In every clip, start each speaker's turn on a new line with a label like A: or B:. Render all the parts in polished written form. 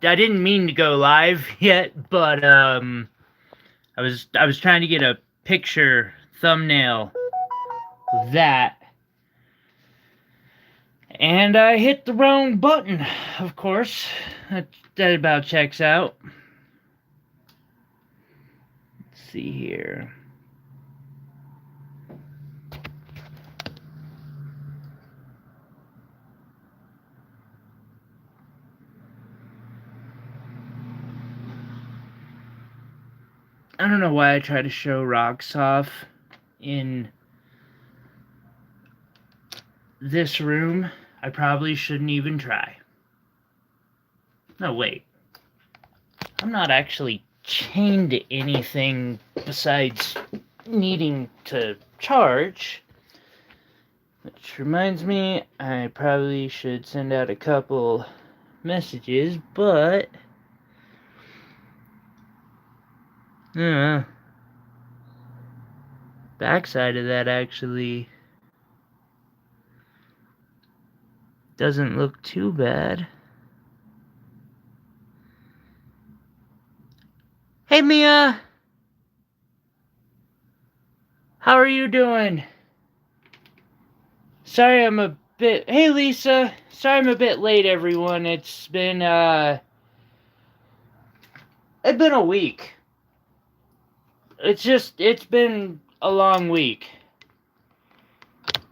A: I didn't mean to go live yet, but I was trying to get a picture thumbnail of that, and I hit the wrong button. Of course, that about checks out. Let's see here. I don't know why I try to show rocks off in this room. I probably shouldn't even try. No, wait. I'm not actually chained to anything besides needing to charge. Which reminds me, I probably should send out a couple messages, but backside of that actually doesn't look too bad. Hey Mia! How are you doing? Sorry I'm a bit... Hey Lisa! Sorry I'm a bit late, everyone. It's been a week. It's been a long week.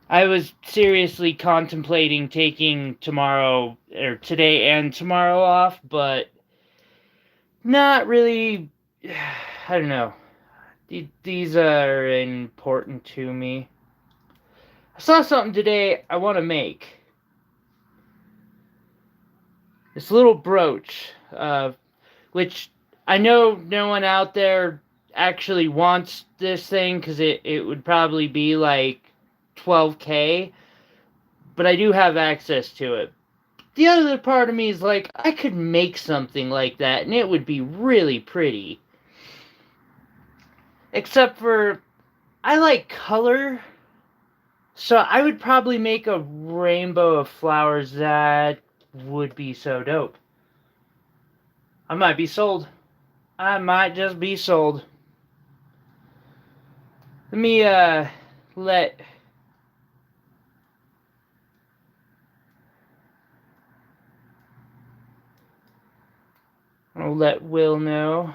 A: I was seriously contemplating taking today and tomorrow off, but not really. I don't know. These are important to me. I saw something today I want to make. This little brooch, which I know no one out there actually wants this thing, because it would probably be like $12K, but I do have access to it. The other part of me is like, I could make something like that and it would be really pretty. Except for, I like color, so I would probably make a rainbow of flowers. That would be so dope. I might be sold. I might just be sold. Let me I'll let Will know.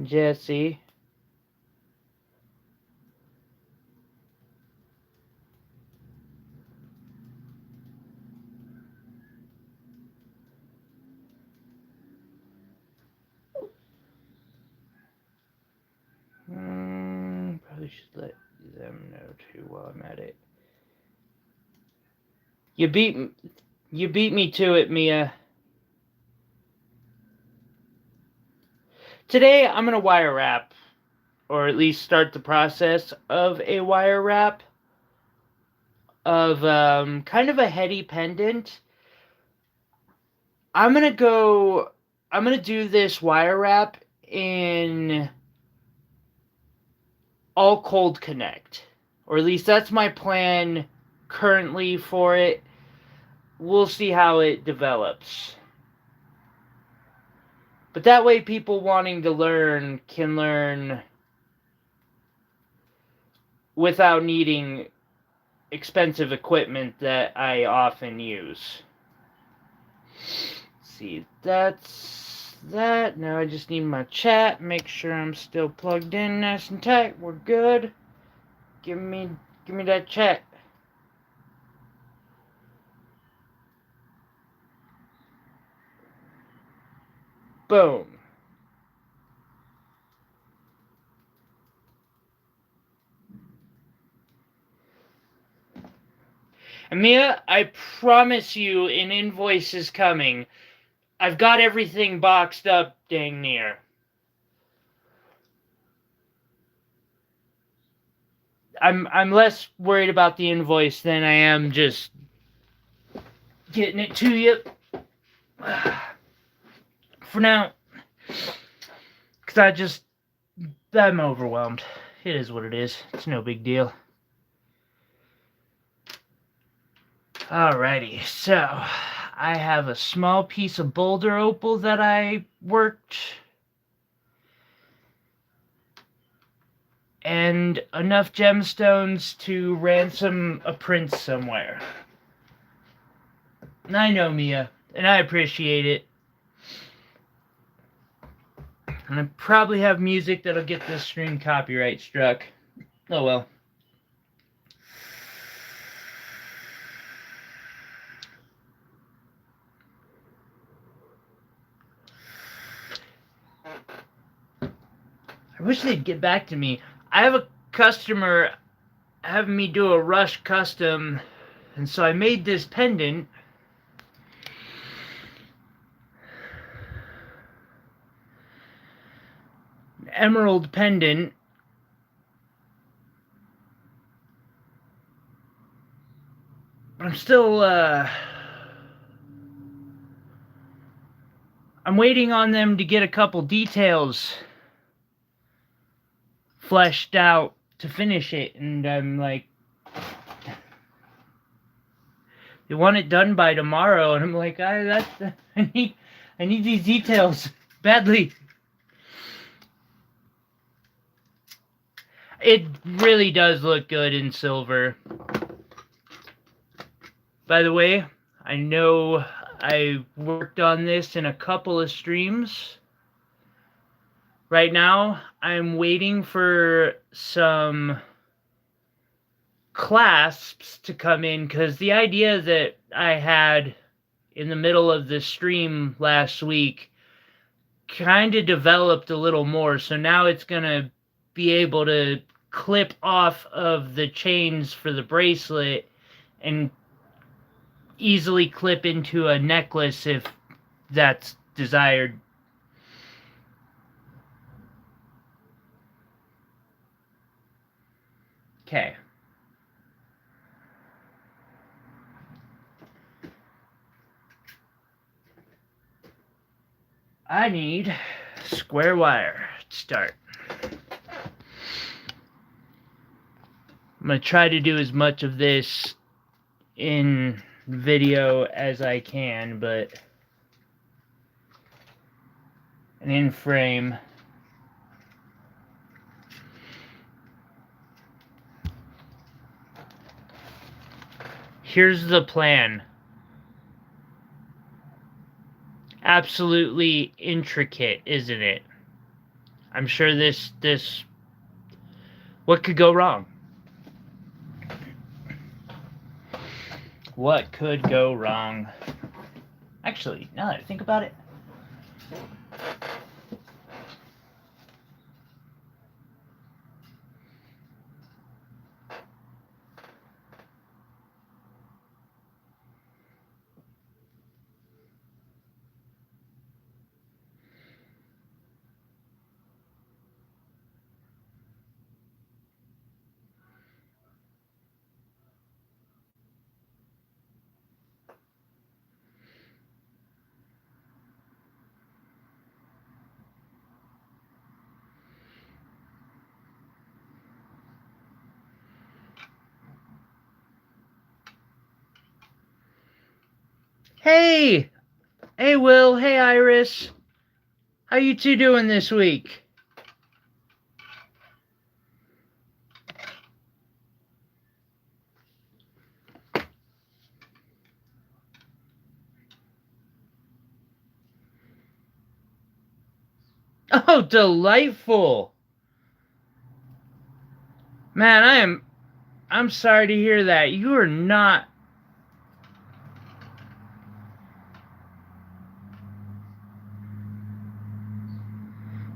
A: Jesse. Probably should let them know too while I'm at it. You beat me to it, Mia. Today I'm gonna wire wrap, or at least start the process of a wire wrap of kind of a heady pendant. I'm gonna do this wire wrap in all cold connect, or at least that's my plan currently for it. We'll see how it develops. But that way people wanting to learn can learn without needing expensive equipment that I often use. Let's see, that's that. Now I just need my chat. Make sure I'm still plugged in nice and tight. We're good. Give me that chat. Boom. Mia, I promise you an invoice is coming. I've got everything boxed up dang near. I'm less worried about the invoice than I am just getting it to you. For now. Because I'm overwhelmed. It is what it is. It's no big deal. Alrighty, so I have a small piece of boulder opal that I worked, and enough gemstones to ransom a prince somewhere. And I know, Mia, and I appreciate it. And I probably have music that'll get this stream copyright struck. Oh well. I wish they'd get back to me. I have a customer having me do a rush custom, and so I made this pendant. An emerald pendant. But I'm still, I'm waiting on them to get a couple details fleshed out to finish it, and I'm like, they want it done by tomorrow, and I'm like, I need these details badly. It really does look good in silver. By the way, I know I worked on this in a couple of streams. Right now, I'm waiting for some clasps to come in, because the idea that I had in the middle of the stream last week kind of developed a little more. So now it's going to be able to clip off of the chains for the bracelet and easily clip into a necklace if that's desired. Okay. I need square wire to start. I'm going to try to do as much of this in video as I can, but and in frame. Here's the plan. Absolutely intricate, isn't it? I'm sure this what could go wrong? What could go wrong? Actually, now that I think about it, hey, Will, hey Iris, how you two doing this week? Oh, delightful. Man, I'm sorry to hear that. You are not.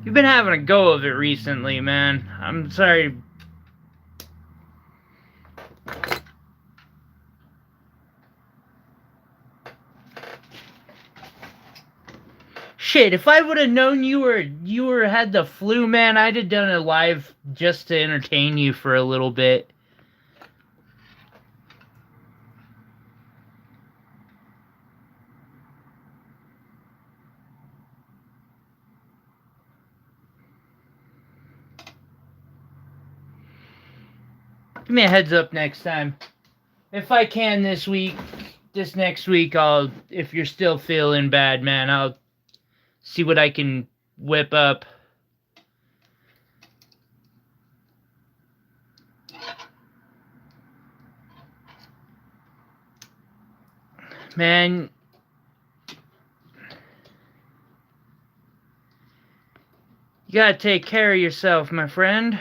A: You've been having a go of it recently, man. I'm sorry. Shit, if I would have known you were had the flu, man, I'd have done a live just to entertain you for a little bit. Give me a heads up next time. If I can this week, this next week, if you're still feeling bad, man, I'll see what I can whip up. Man, you gotta take care of yourself, my friend.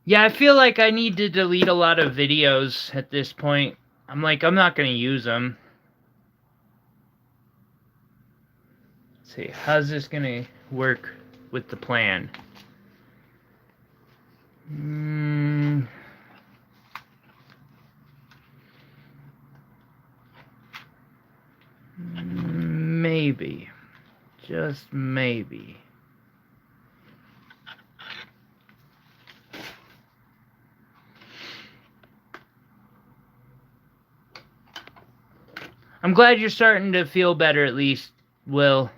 A: Yeah, I feel like I need to delete a lot of videos at this point. I'm not gonna use them. Let's see, how's this gonna work with the plan? Maybe. Just maybe. I'm glad you're starting to feel better, at least, Will.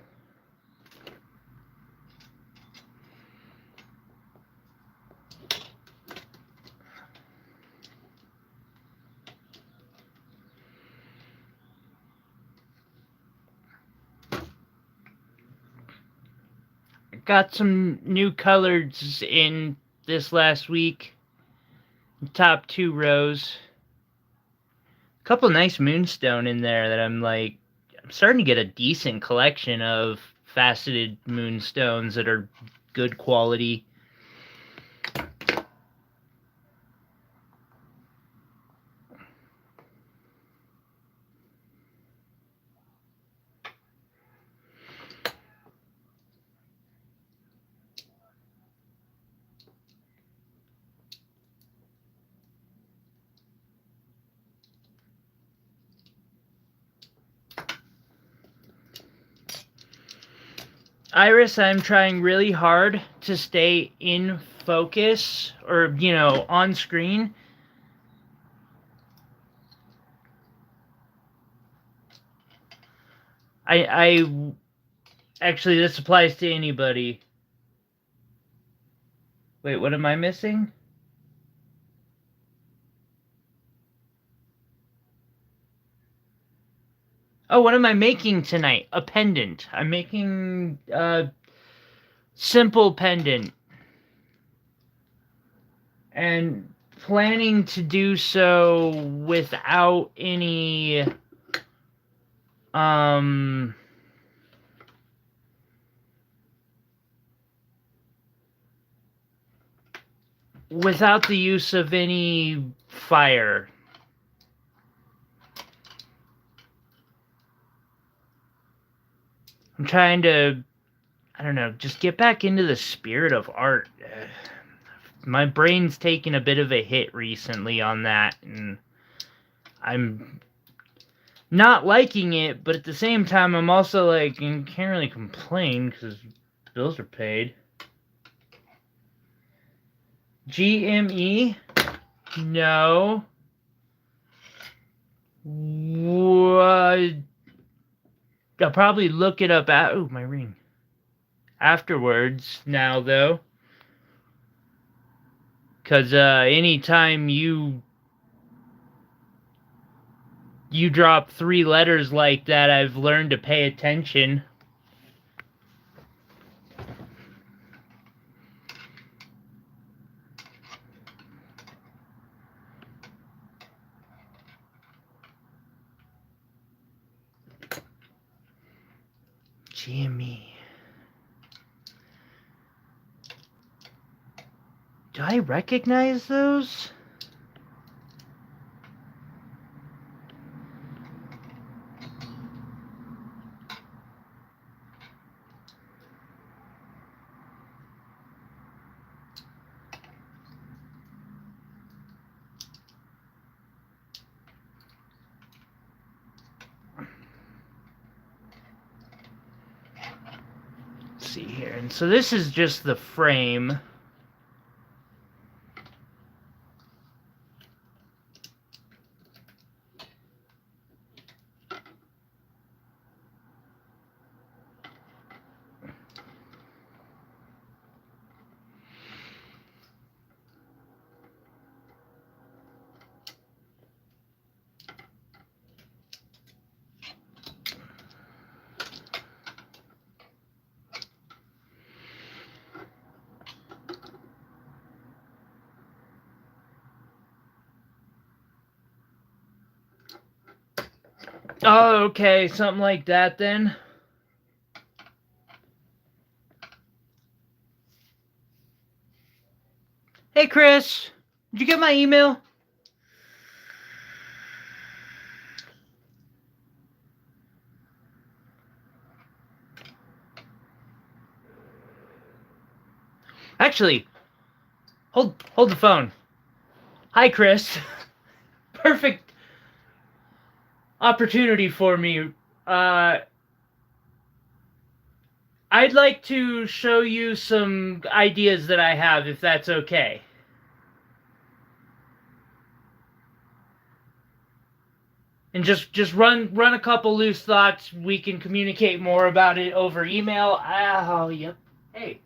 A: Got some new colors in this last week. Top 2 rows. A couple nice moonstone in there that I'm starting to get a decent collection of faceted moonstones that are good quality. Iris, I'm trying really hard to stay in focus, or, on screen. I actually, this applies to anybody. Wait, what am I missing? Oh, what am I making tonight? A pendant. I'm making a simple pendant. And planning to do so without any without the use of any fire. I'm trying to, I don't know, just get back into the spirit of art. My brain's taken a bit of a hit recently on that, and I'm not liking it, but at the same time, I'm also like, I can't really complain because bills are paid. GME? No. What? I'll probably look it up at. Oh, my ring. Afterwards, now though. Because anytime you drop 3 letters like that, I've learned to pay attention. Jimmy. Do I recognize those? see here. And so this is just the frame. Oh, okay, something like that then. Hey, Chris, did you get my email? Actually, hold the phone. Hi, Chris. Perfect opportunity for me. I'd like to show you some ideas that I have, if that's okay. And just run a couple loose thoughts. We can communicate more about it over email. Oh, yep. Hey,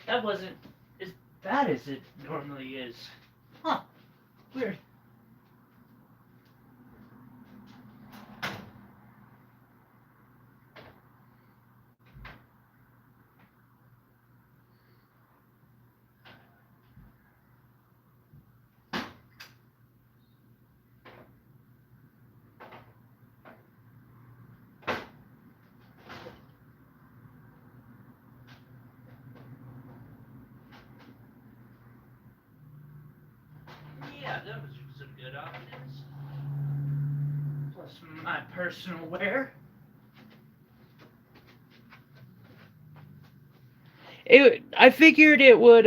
A: that wasn't as bad as it normally is. Huh. Weird. Yeah, that was some good options. Plus my personal wear. I figured it would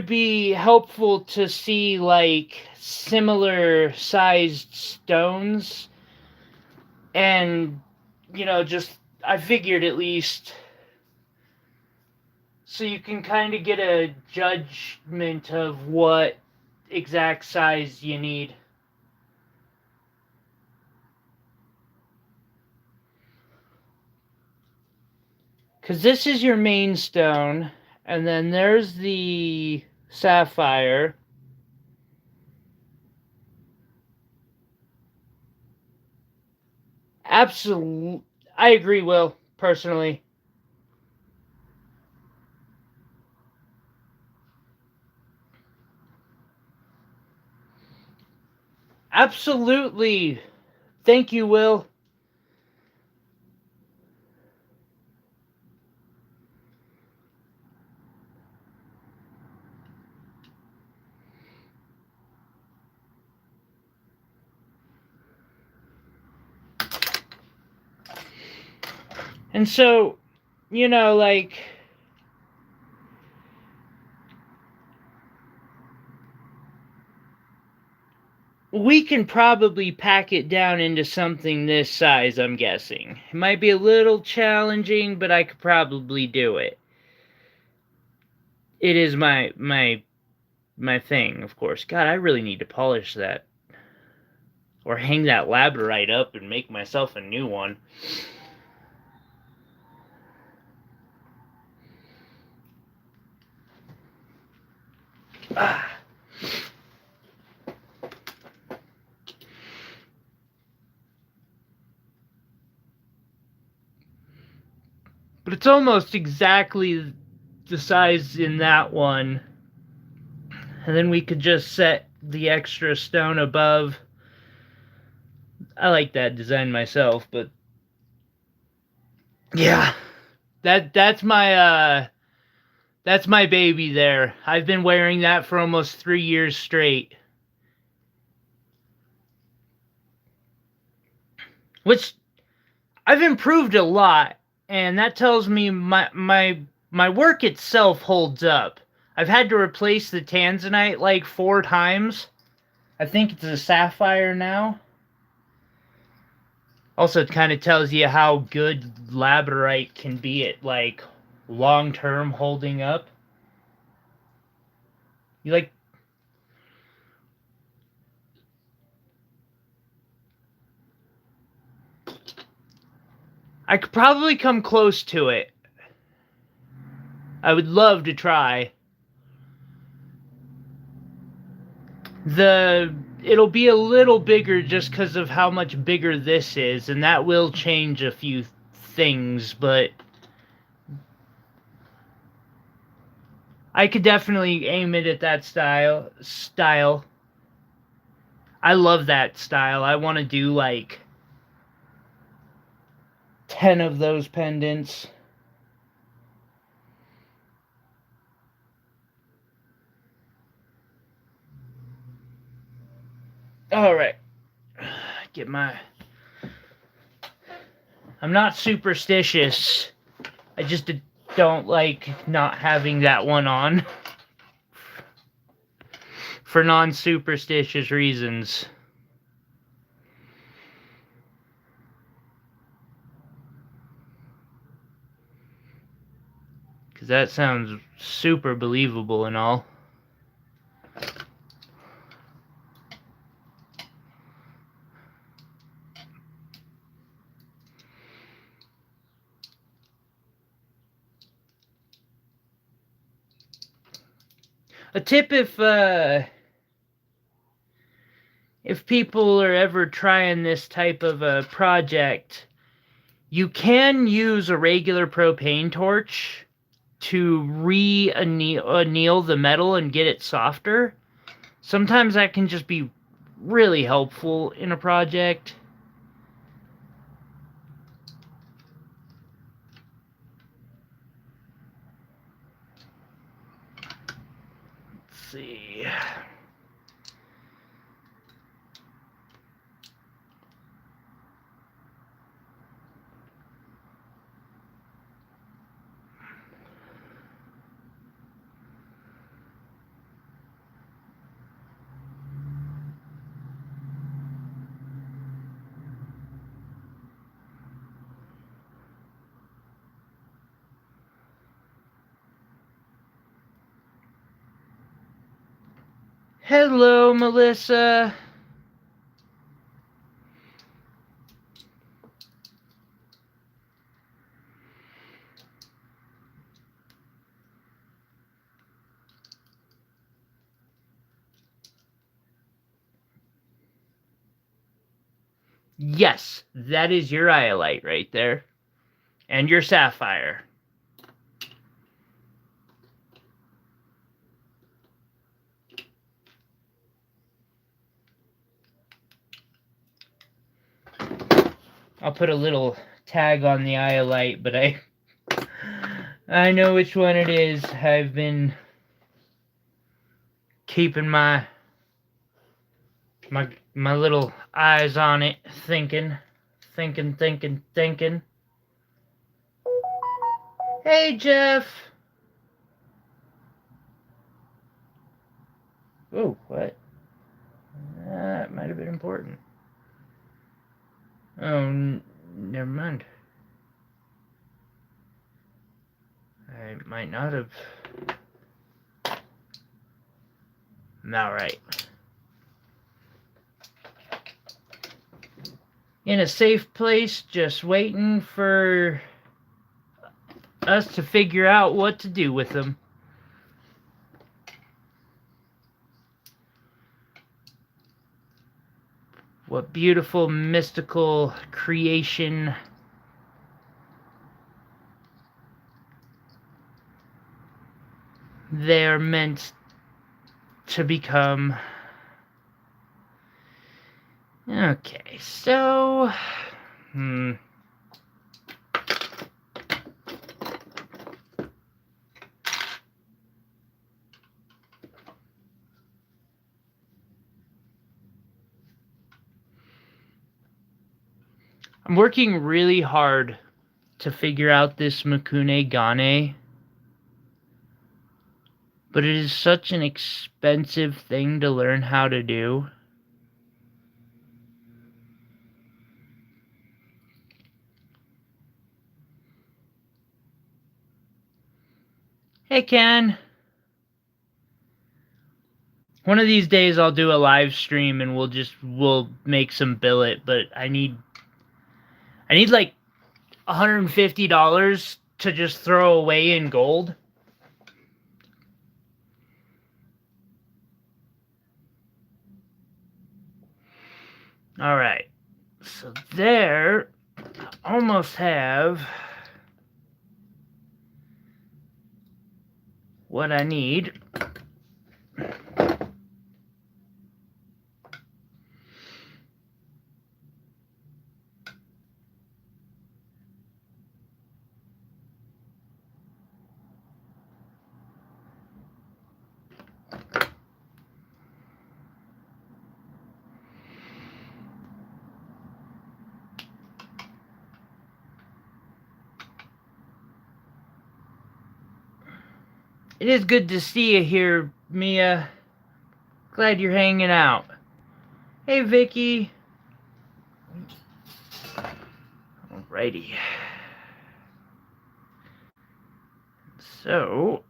A: be helpful to see like similar sized stones, and just I figured at least so you can kind of get a judgment of what exact size you need. Because this is your main stone, and then there's the sapphire. Absolutely, I agree, Will, personally. Absolutely. Thank you, Will. And so, like, we can probably pack it down into something this size, I'm guessing. It might be a little challenging, but I could probably do it. It is my thing, of course. God, I really need to polish that. Or hang that labradorite up and make myself a new one. Ah. But it's almost exactly the size in that one. And then we could just set the extra stone above. I like that design myself, but yeah, that's my baby there. I've been wearing that for almost 3 years straight. Which I've improved a lot, and that tells me my work itself holds up. I've had to replace the tanzanite like 4 times. I think it's a sapphire now. Also, it kind of tells you how good labradorite can be at, like, long-term holding up. You, like... I could probably come close to it. I would love to try. It'll be a little bigger just because of how much bigger this is, and that will change a few things, but I could definitely aim it at that style. I love that style. I want to do like 10 of those pendants. Alright. Get my... I'm not superstitious. I just don't like not having that one on. For non-superstitious reasons. Because that sounds super believable and all. A tip if people are ever trying this type of a project, you can use a regular propane torch to anneal the metal and get it softer. Sometimes that can just be really helpful in a project. Let's see. Hello, Melissa. Yes, that is your iolite right there. And your sapphire. I'll put a little tag on the iolite, but I know which one it is. I've been keeping my little eyes on it, thinking. Hey, Jeff. Oh, what? That might have been important. Oh, never mind. I might not have. Alright. In a safe place, just waiting for us to figure out what to do with them. What beautiful mystical creation they're meant to become. Okay, so I'm working really hard to figure out this Mukune Gane, but it is such an expensive thing to learn how to do. Hey, Ken. One of these days I'll do a live stream and we'll make some billet, but I need like $150 to just throw away in gold. All right. So there, I almost have what I need. It is good to see you here, Mia. Glad you're hanging out. Hey, Vicky. Alrighty. So,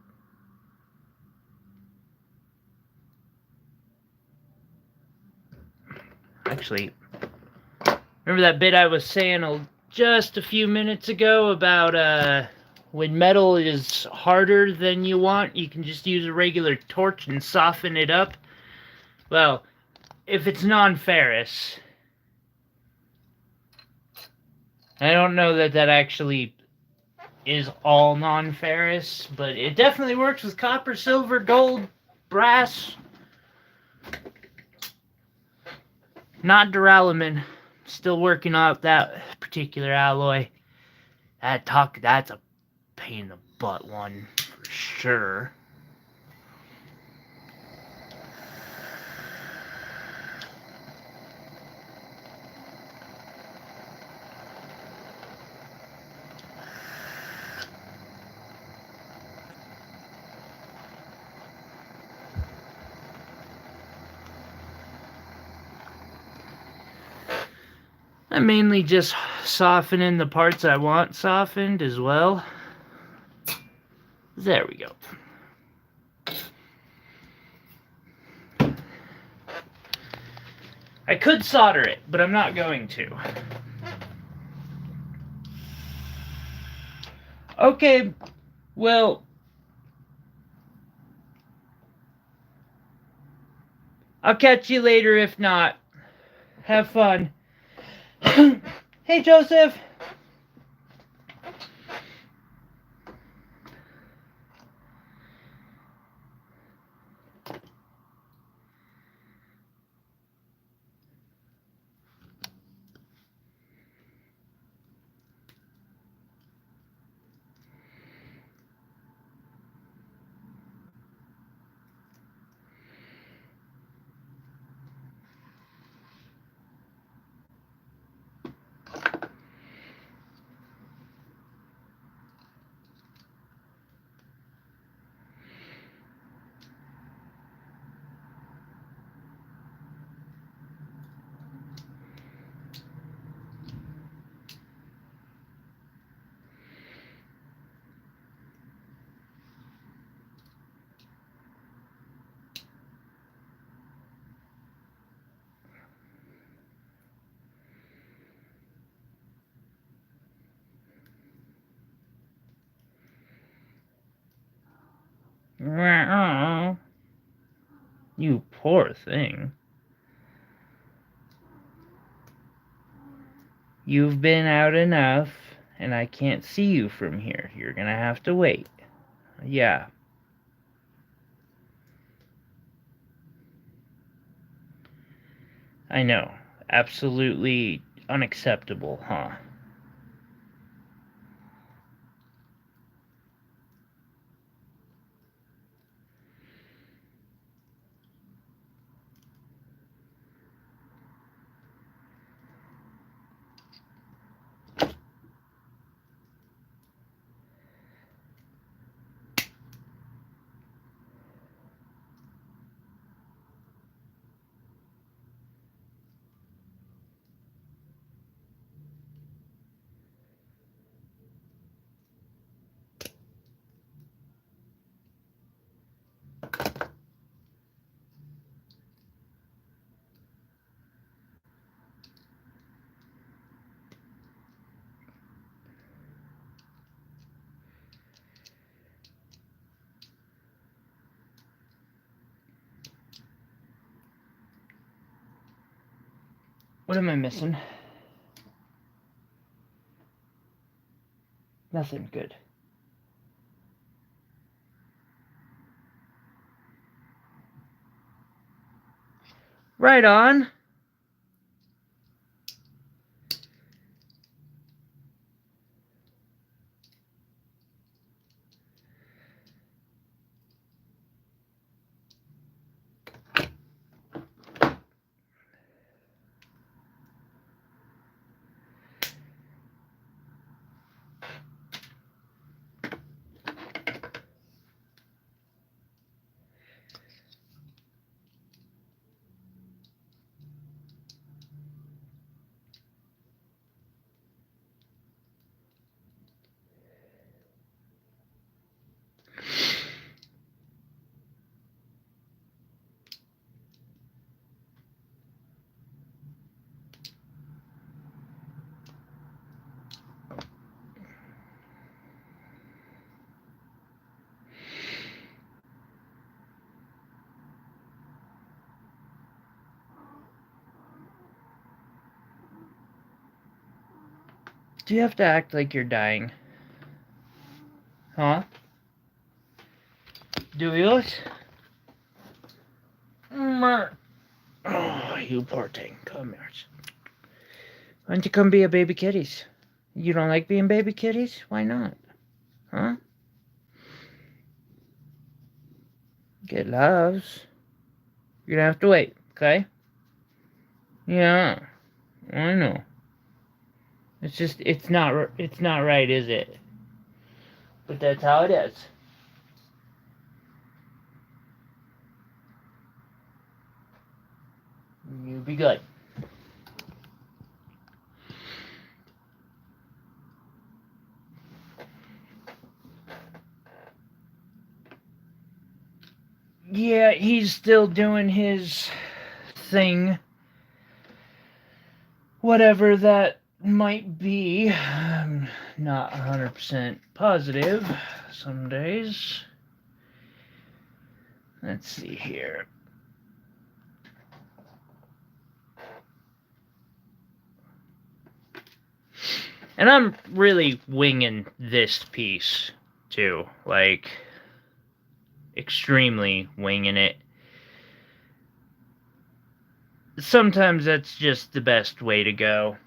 A: actually, remember that bit I was saying just a few minutes ago about when metal is harder than you want, you can just use a regular torch and soften it up? Well, if it's non-ferrous, I don't know that actually is all non-ferrous, but it definitely works with copper, silver, gold, brass. Not duralumin. Still working out that particular alloy. That's a pain in the butt one for sure. I'm mainly just softening the parts I want softened as well. There we go. I could solder it, but I'm not going to. Okay, well, I'll catch you later if not. Have fun. Hey, Joseph. You poor thing. You've been out enough, and I can't see you from here. You're gonna have to wait. Yeah. I know. Absolutely unacceptable, huh? What am I missing? Nothing. Good. Right on. Do you have to act like you're dying? Huh? Do you? Oh, you poor thing. Come here. Why don't you come be a baby kitties? You don't like being baby kitties? Why not? Huh? Get loves. You're gonna have to wait, okay? Yeah, I know. It's just, it's not right, is it? But that's how it is. You be good. Yeah, he's still doing his thing. Whatever that might be. I'm not 100% positive some days. Let's see here. And I'm really winging this piece, too. Like, extremely winging it. Sometimes that's just the best way to go.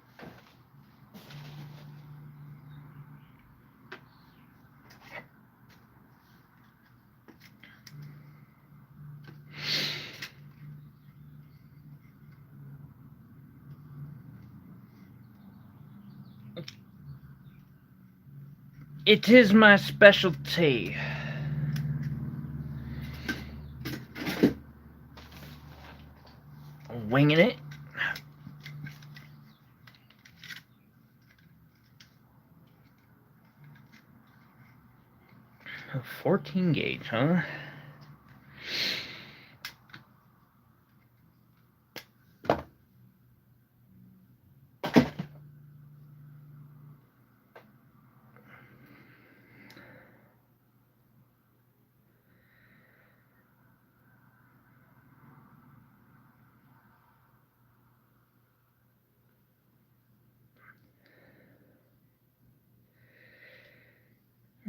A: It is my specialty. Winging it. 14 gauge, huh?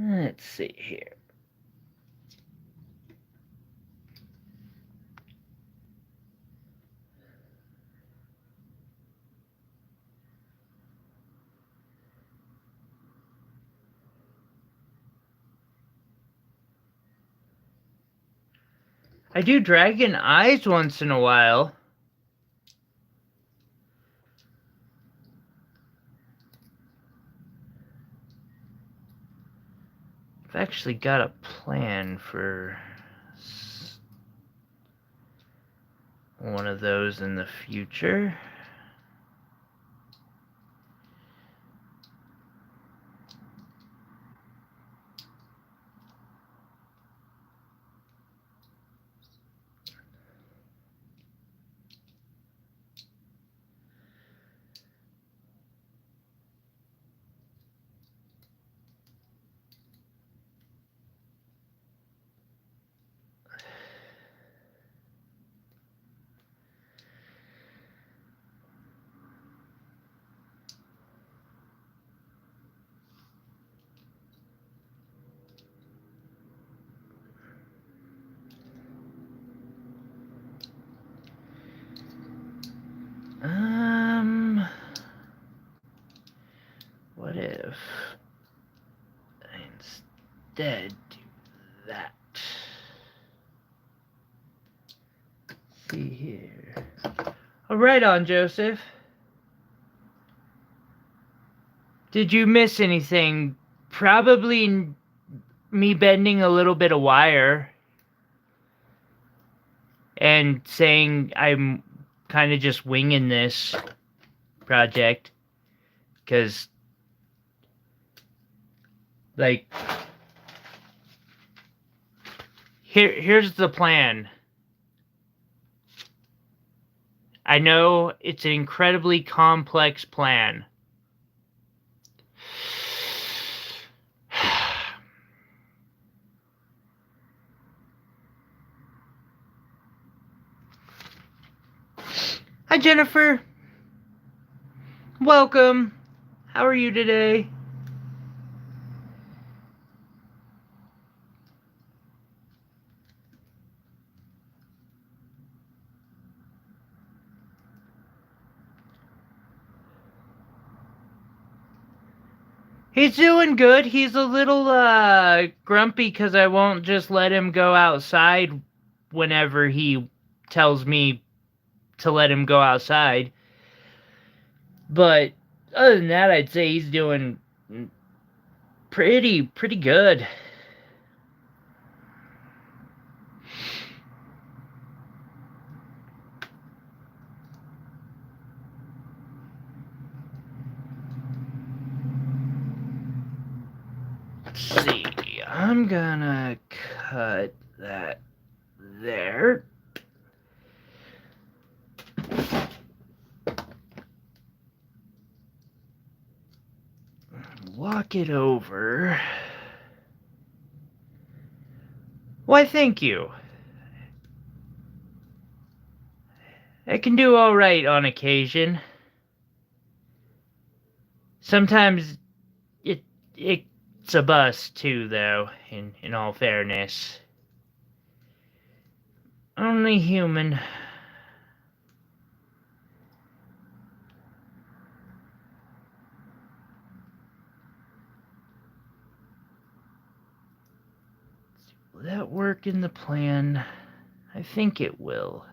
A: Let's see here. I do dragon eyes once in a while. I've actually got a plan for one of those in the future. instead do that. Let's see here. Oh, right on, Joseph. Did you miss anything? Probably me bending a little bit of wire and saying I'm kind of just winging this project because, like, here's the plan. I know it's an incredibly complex plan. Hi, Jennifer. Welcome. How are you today? He's doing good. He's a little grumpy because I won't just let him go outside whenever he tells me to let him go outside. But other than that, I'd say he's doing pretty good. Let's see. I'm gonna cut that there. Walk it over. Why, thank you. I can do all right on occasion. Sometimes it's a bust too, though, in all fairness. Only human. Will that work in the plan? I think it will.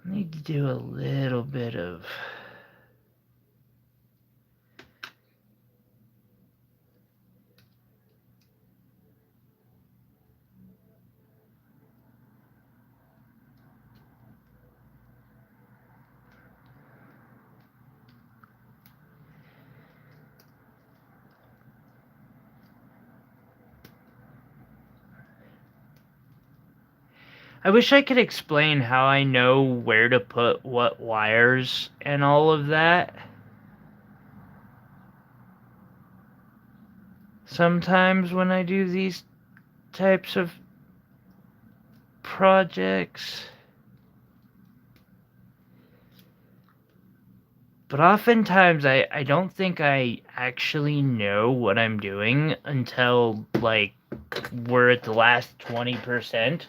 A: I need to do a little bit of... I wish I could explain how I know where to put what wires and all of that. Sometimes when I do these types of projects. But oftentimes I don't think I actually know what I'm doing until, like, we're at the last 20%.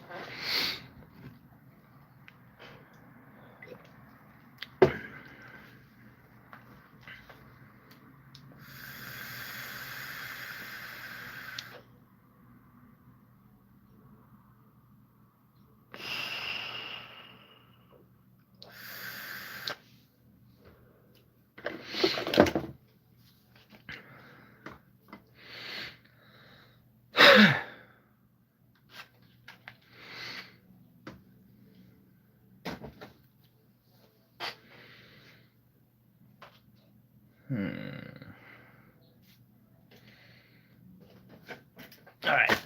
A: Alright.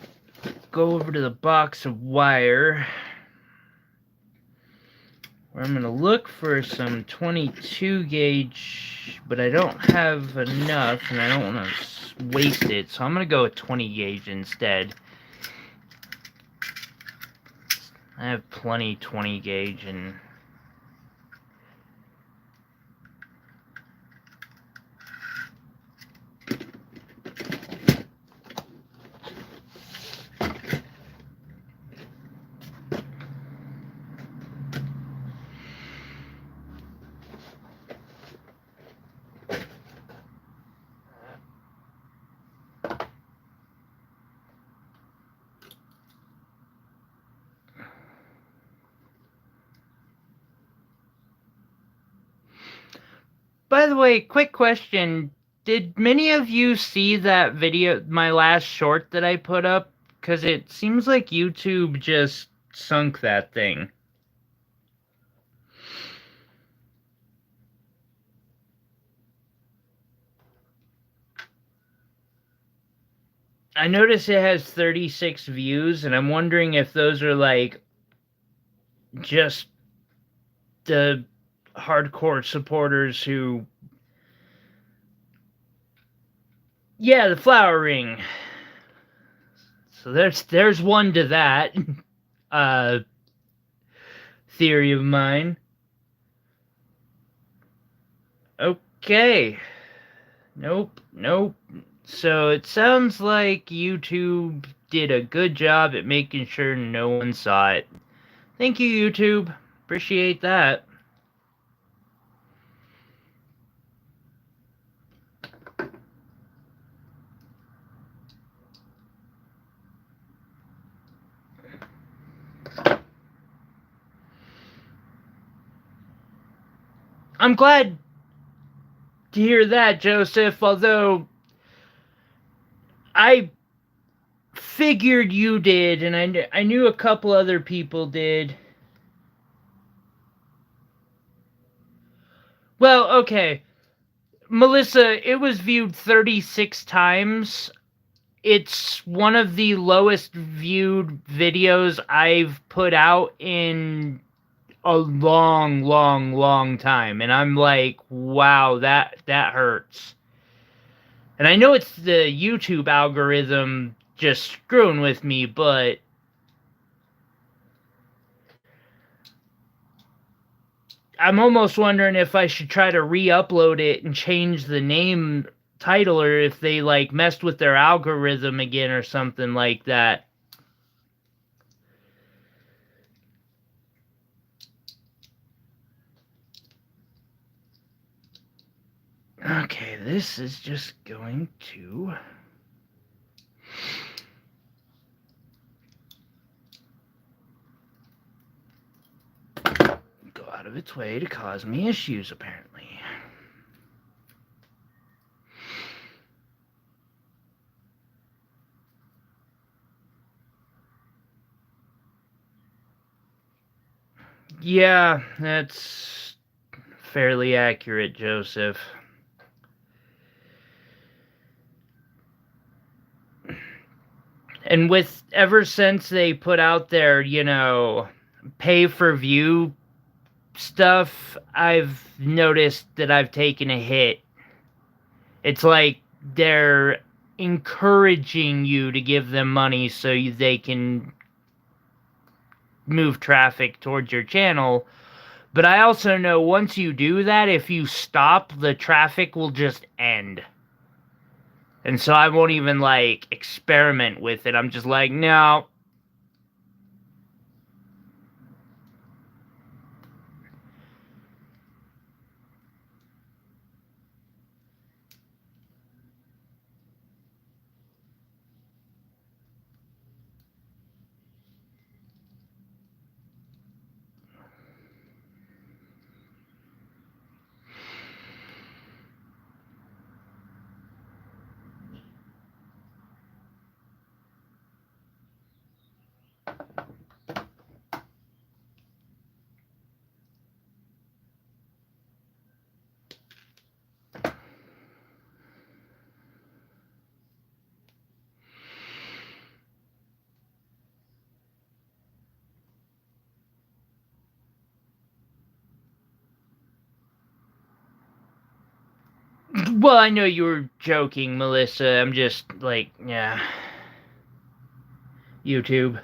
A: Go over to the box of wire, where I'm going to look for some 22 gauge, but I don't have enough and I don't want to waste it, so I'm going to go with 20 gauge instead. I have plenty 20 gauge and by the way, quick question. Did many of you see that video, my last short that I put up? Because it seems like YouTube just sunk that thing. I notice it has 36 views, and I'm wondering if those are like just the hardcore supporters who. Yeah, the flower ring. So there's one to that theory of mine. Okay. Nope. So it sounds like YouTube did a good job at making sure no one saw it. Thank you, YouTube. Appreciate that. I'm glad to hear that, Joseph, although I figured you did, and I knew a couple other people did. Well, okay. Melissa, it was viewed 36 times. It's one of the lowest viewed videos I've put out in a long time. And I'm like, wow, that hurts. And I know it's the YouTube algorithm just screwing with me, but I'm almost wondering if I should try to re-upload it and change the name title, or if they like messed with their algorithm again or something like that. Okay, this is just going to go out of its way to cause me issues, apparently. Yeah, that's fairly accurate, Joseph. And with ever since they put out their, pay for view stuff, I've noticed that I've taken a hit. It's like they're encouraging you to give them money so they can move traffic towards your channel. But I also know once you do that, if you stop, the traffic will just end. And so I won't even, experiment with it. I'm just like, no. Well, I know you were joking, Melissa. I'm just like, yeah. YouTube.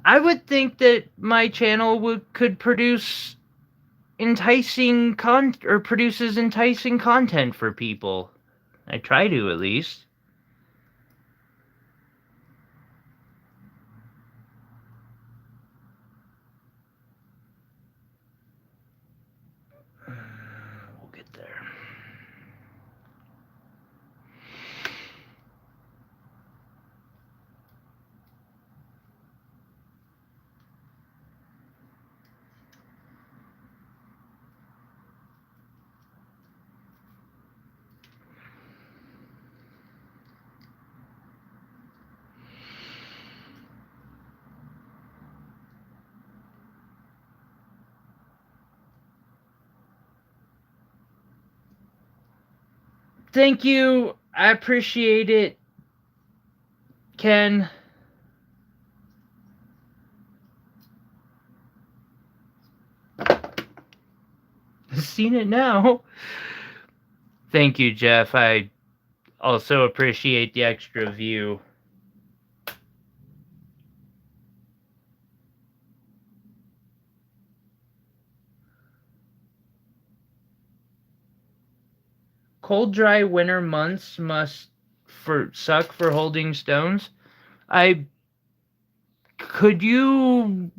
A: I would think that my channel could produce produces enticing content for people. I try to, at least. We'll get there. Thank you. I appreciate it, Ken. Seen it now. Thank you, Jeff. I also appreciate the extra view. Cold, dry winter months must suck for holding stones. I could you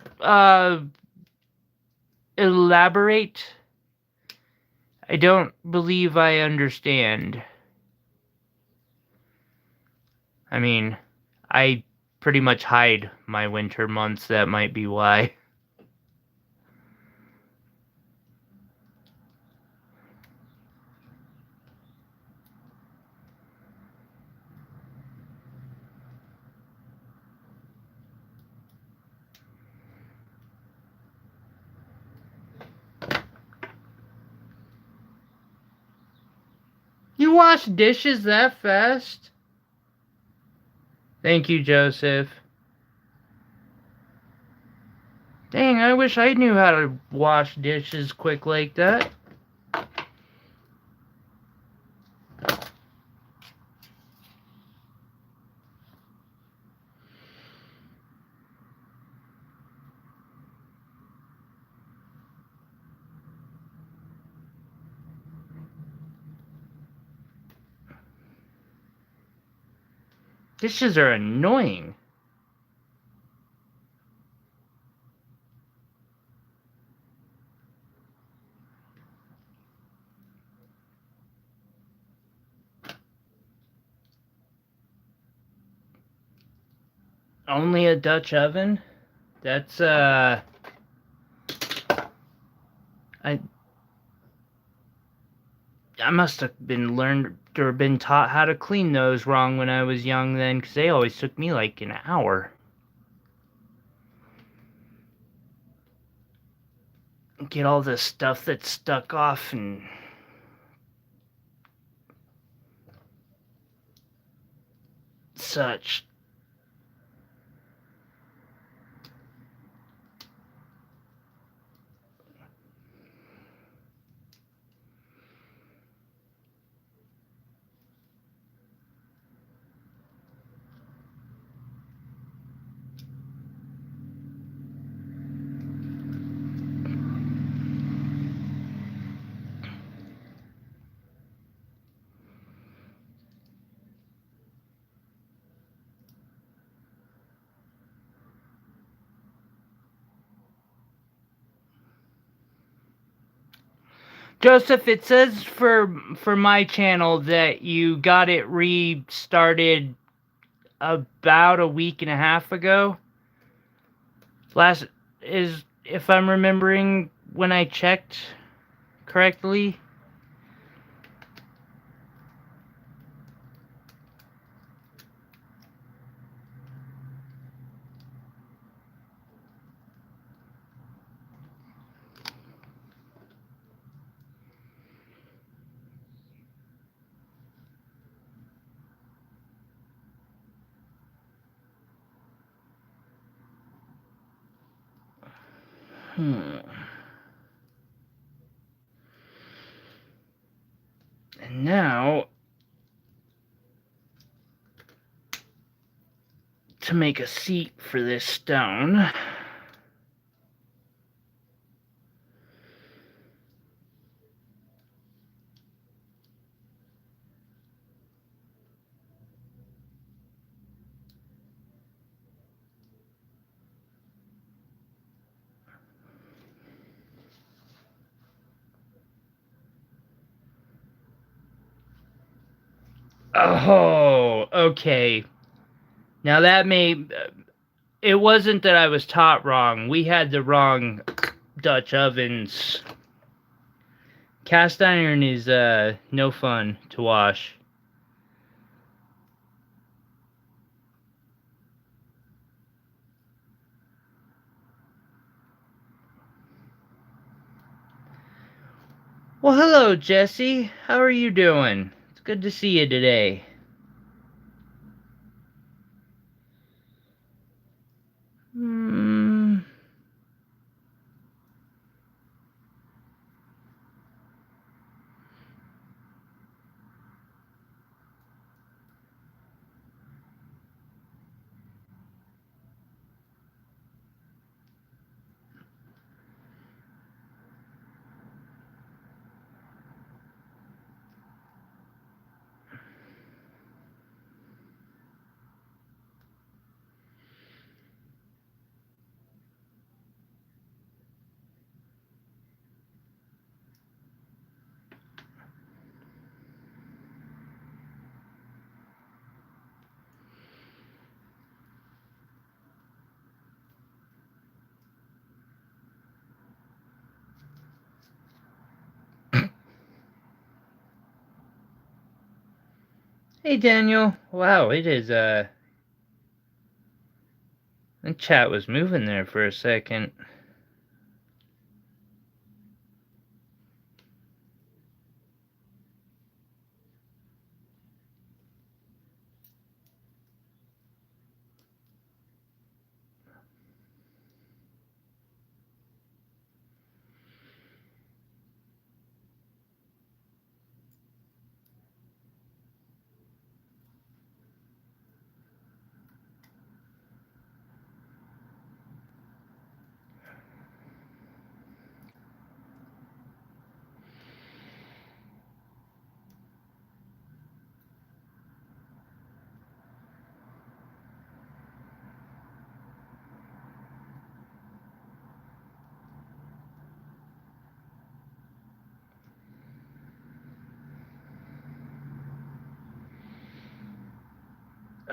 A: elaborate? I don't believe I understand. I mean, I pretty much hide my winter months. That might be why. You wash dishes that fast? Thank you, Joseph. Dang, I wish I knew how to wash dishes quick like that. Dishes are annoying. Only a Dutch oven? That's, I must have been learned or been taught how to clean those wrong when I was young then, because they always took me like an hour. Get all the stuff that's stuck off and such. Joseph, it says for my channel that you got it restarted about a week and a half ago. Last is if I'm remembering when I checked correctly. And now to make a seat for this stone. Oh, okay. Now that may... It wasn't that I was taught wrong. We had the wrong Dutch ovens. Cast iron is, no fun to wash. Well, hello, Jesse. How are you doing? It's It's good to see you today. Hey, Daniel. Wow, it is, the chat was moving there for a second.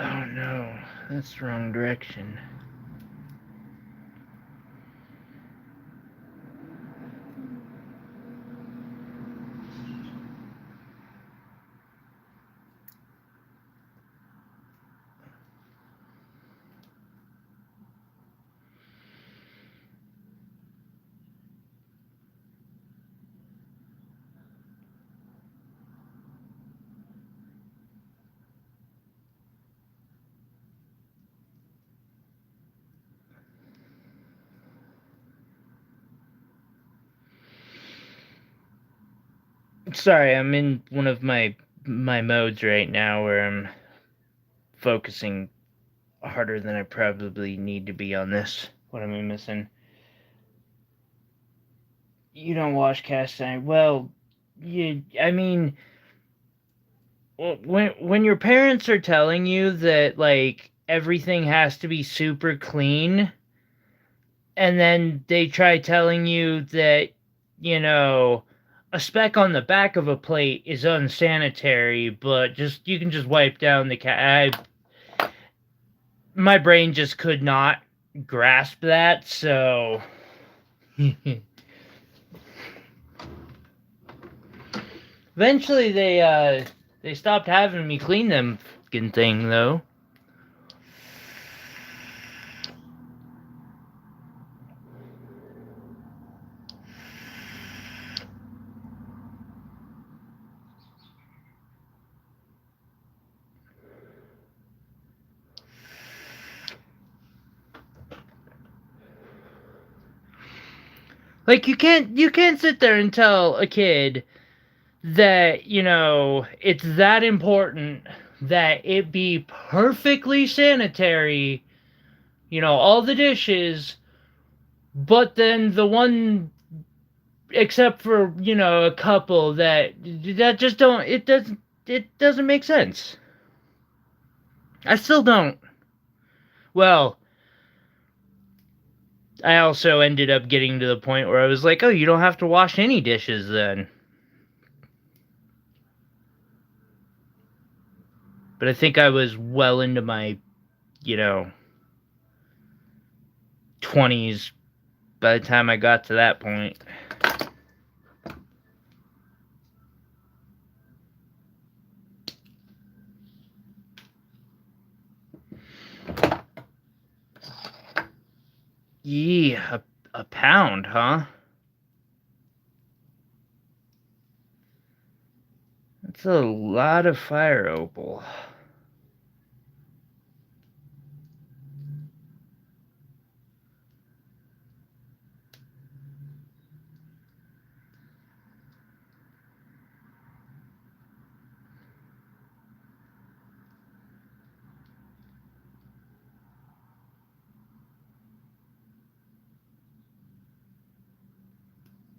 A: Oh no, that's the wrong direction. Sorry, I'm in one of my modes right now where I'm focusing harder than I probably need to be on this. What am I missing? You don't watch cast iron. Well, I mean, when your parents are telling you that like everything has to be super clean, and then they try telling you that, you know, a speck on the back of a plate is unsanitary, but just you can just wipe down the my brain just could not grasp that, so eventually they stopped having me clean them fucking thing though. Like you can't sit there and tell a kid that, you know, it's that important that it be perfectly sanitary, you know, all the dishes, but then the one, except for, you know, a couple that just don't, it doesn't make sense. I still don't. Well, I also ended up getting to the point where I was like, oh, you don't have to wash any dishes then. But I think I was well into my, you know, 20s by the time I got to that point. Yeah, a pound, huh? It's a lot of fire opal.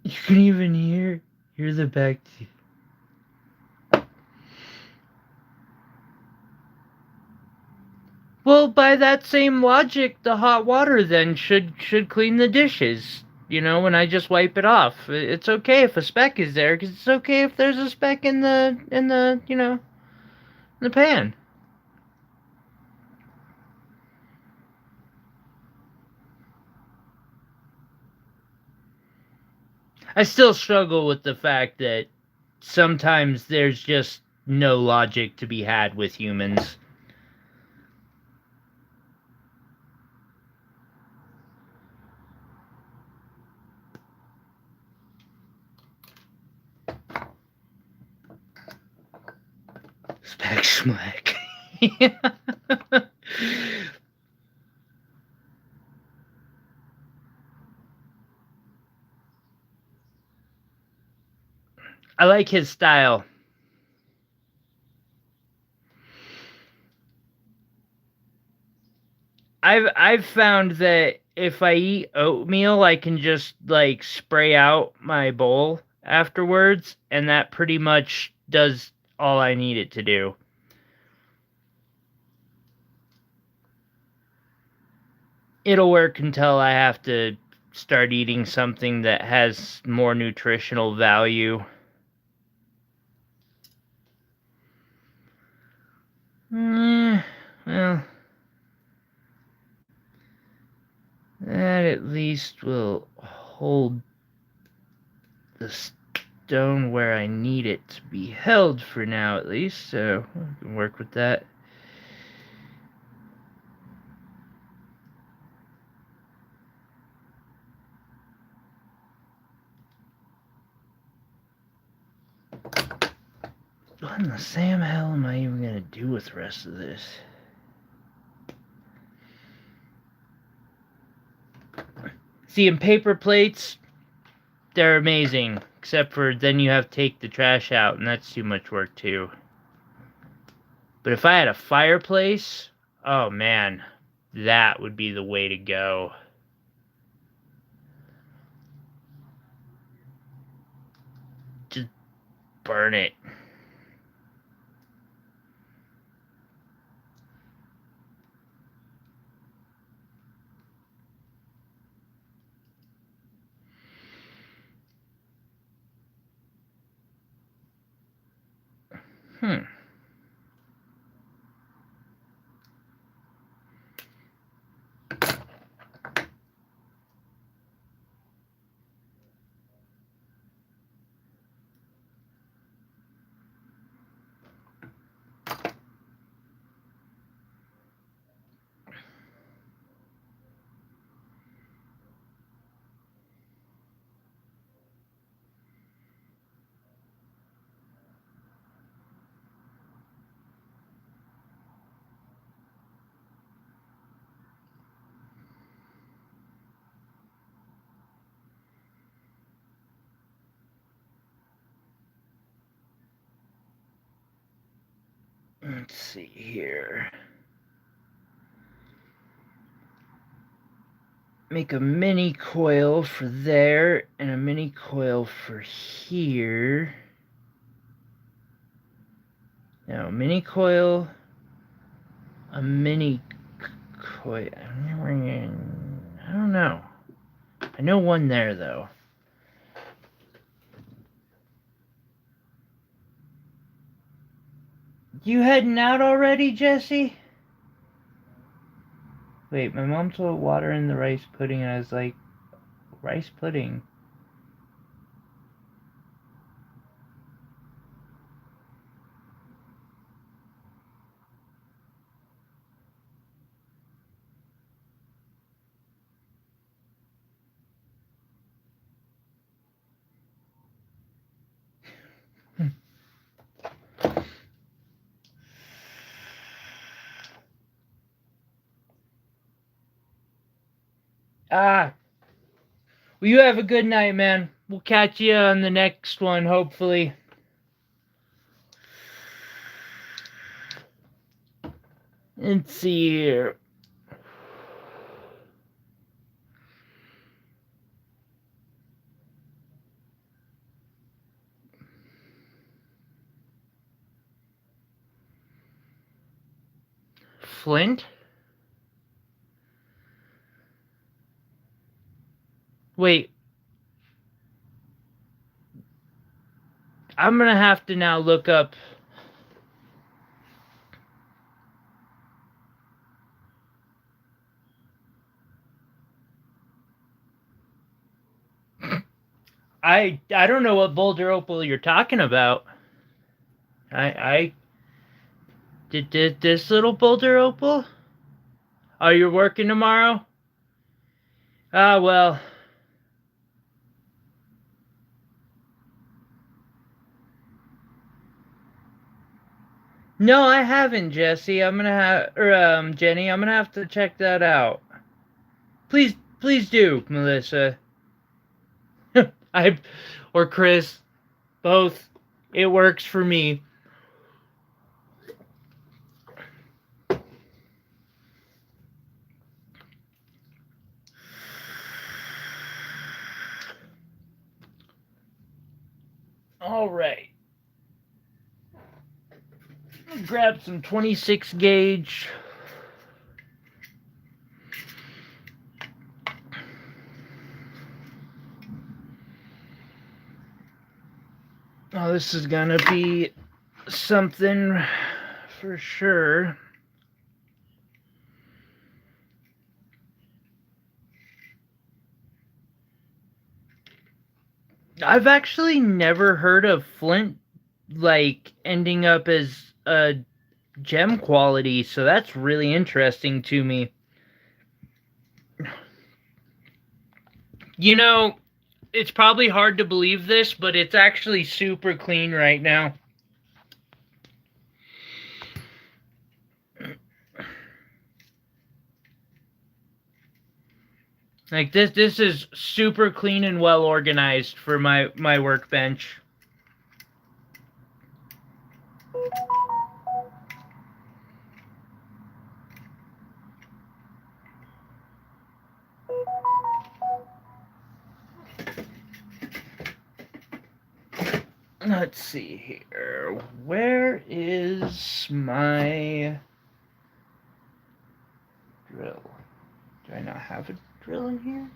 A: You can even hear the back. Well, by that same logic, the hot water then should clean the dishes. You know, when I just wipe it off, it's okay if a speck is there, because it's okay if there's a speck in the in the pan. I still struggle with the fact that sometimes there's just no logic to be had with humans. Speck schmack. I like his style. I've found that if I eat oatmeal, I can just like spray out my bowl afterwards, and that pretty much does all I need it to do. It'll work until I have to start eating something that has more nutritional value. Well, that at least will hold the stone where I need it to be held for now, at least, so I can work with that. What in the Sam hell am I even gonna do with the rest of this? See, in paper plates, they're amazing. Except for then you have to take the trash out, and that's too much work too. But if I had a fireplace, oh man, that would be the way to go. Just burn it. Hmm. Let's see here. Make a mini coil for there and a mini coil for here. Now, mini coil, a mini coil. I don't know. I know one there though. You heading out already, Jesse? Wait, my mom told water in the rice pudding, and I was like, rice pudding? Ah, well, you have a good night, man. We'll catch you on the next one, hopefully. Let's see here. Flint? Wait. I'm gonna have to now look up. I don't know what boulder opal you're talking about. I did this little boulder opal? Oh, you're working tomorrow? Ah, well. No, I haven't, Jesse. I'm gonna have, or Jenny. I'm gonna have to check that out. Please do, Melissa. I, or Chris, both. It works for me. All right. Grab some 26 gauge. Oh, this is gonna be something for sure. I've actually never heard of flint like ending up as a gem quality, so that's really interesting to me. You know, it's probably hard to believe this, but it's actually super clean right now. Like this is super clean and well organized for my workbench. Let's see here. Where is my drill? Do I not have a drill in here?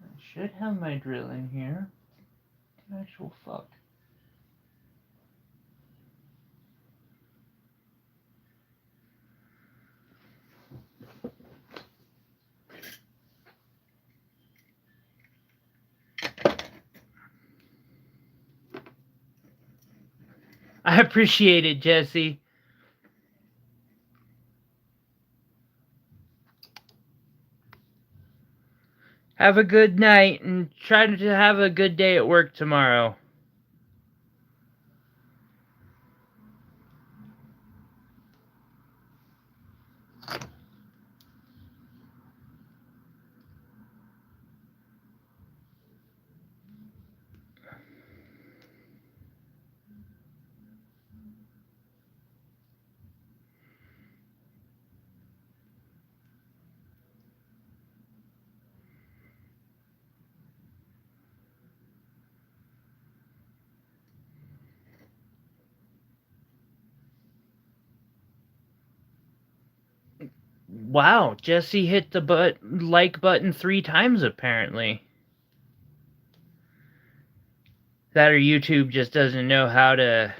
A: I should have my drill in here. Actual fuck. I appreciate it, Jesse. Have a good night and try to have a good day at work tomorrow. Wow, Jesse hit the like button 3 times apparently. That or YouTube just doesn't know how to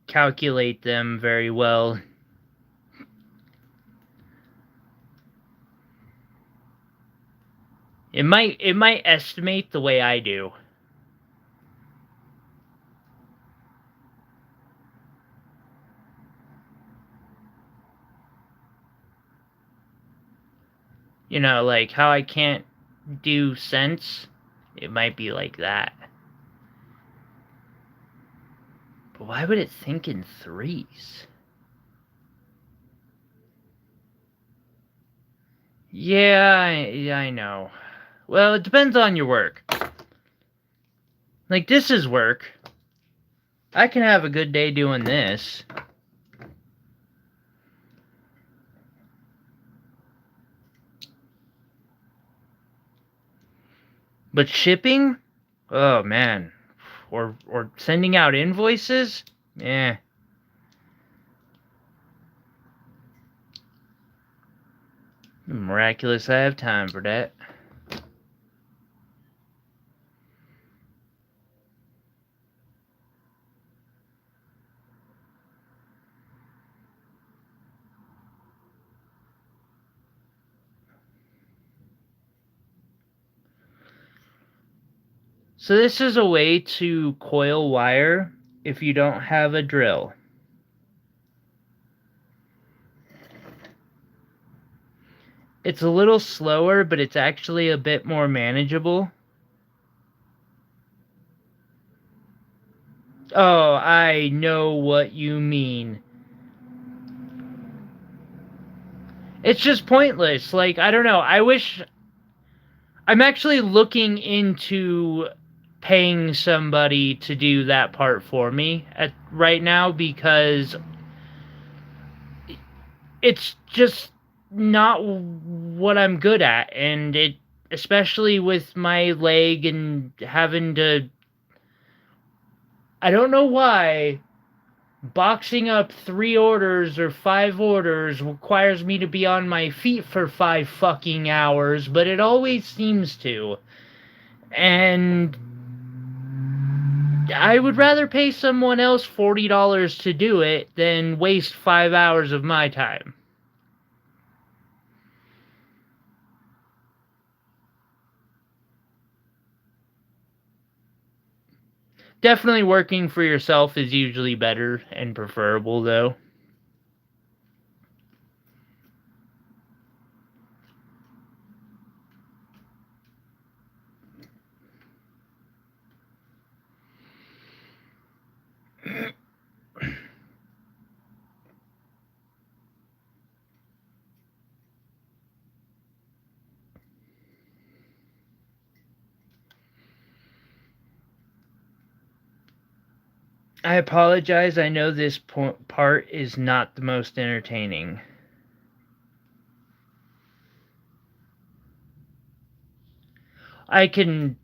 A: calculate them very well. It might estimate the way I do. You know, like how I can't do cents. It might be like that. But why would it think in threes? Yeah, I know. Well, it depends on your work. Like, this is work. I can have a good day doing this. But shipping? Oh, man. Or sending out invoices? Eh. Miraculous I have time for that. So this is a way to coil wire if you don't have a drill. It's a little slower, but it's actually a bit more manageable. Oh, I know what you mean. It's just pointless. Like, I don't know. I wish... I'm actually looking into paying somebody to do that part for me right now, because it's just not what I'm good at, and it, especially with my leg and having to, I don't know why boxing up 3 orders or 5 orders requires me to be on my feet for 5 fucking hours, but it always seems to. And I would rather pay someone else $40 to do it than waste 5 hours of my time. Definitely working for yourself is usually better and preferable, though. I apologize, I know this part is not the most entertaining. I can...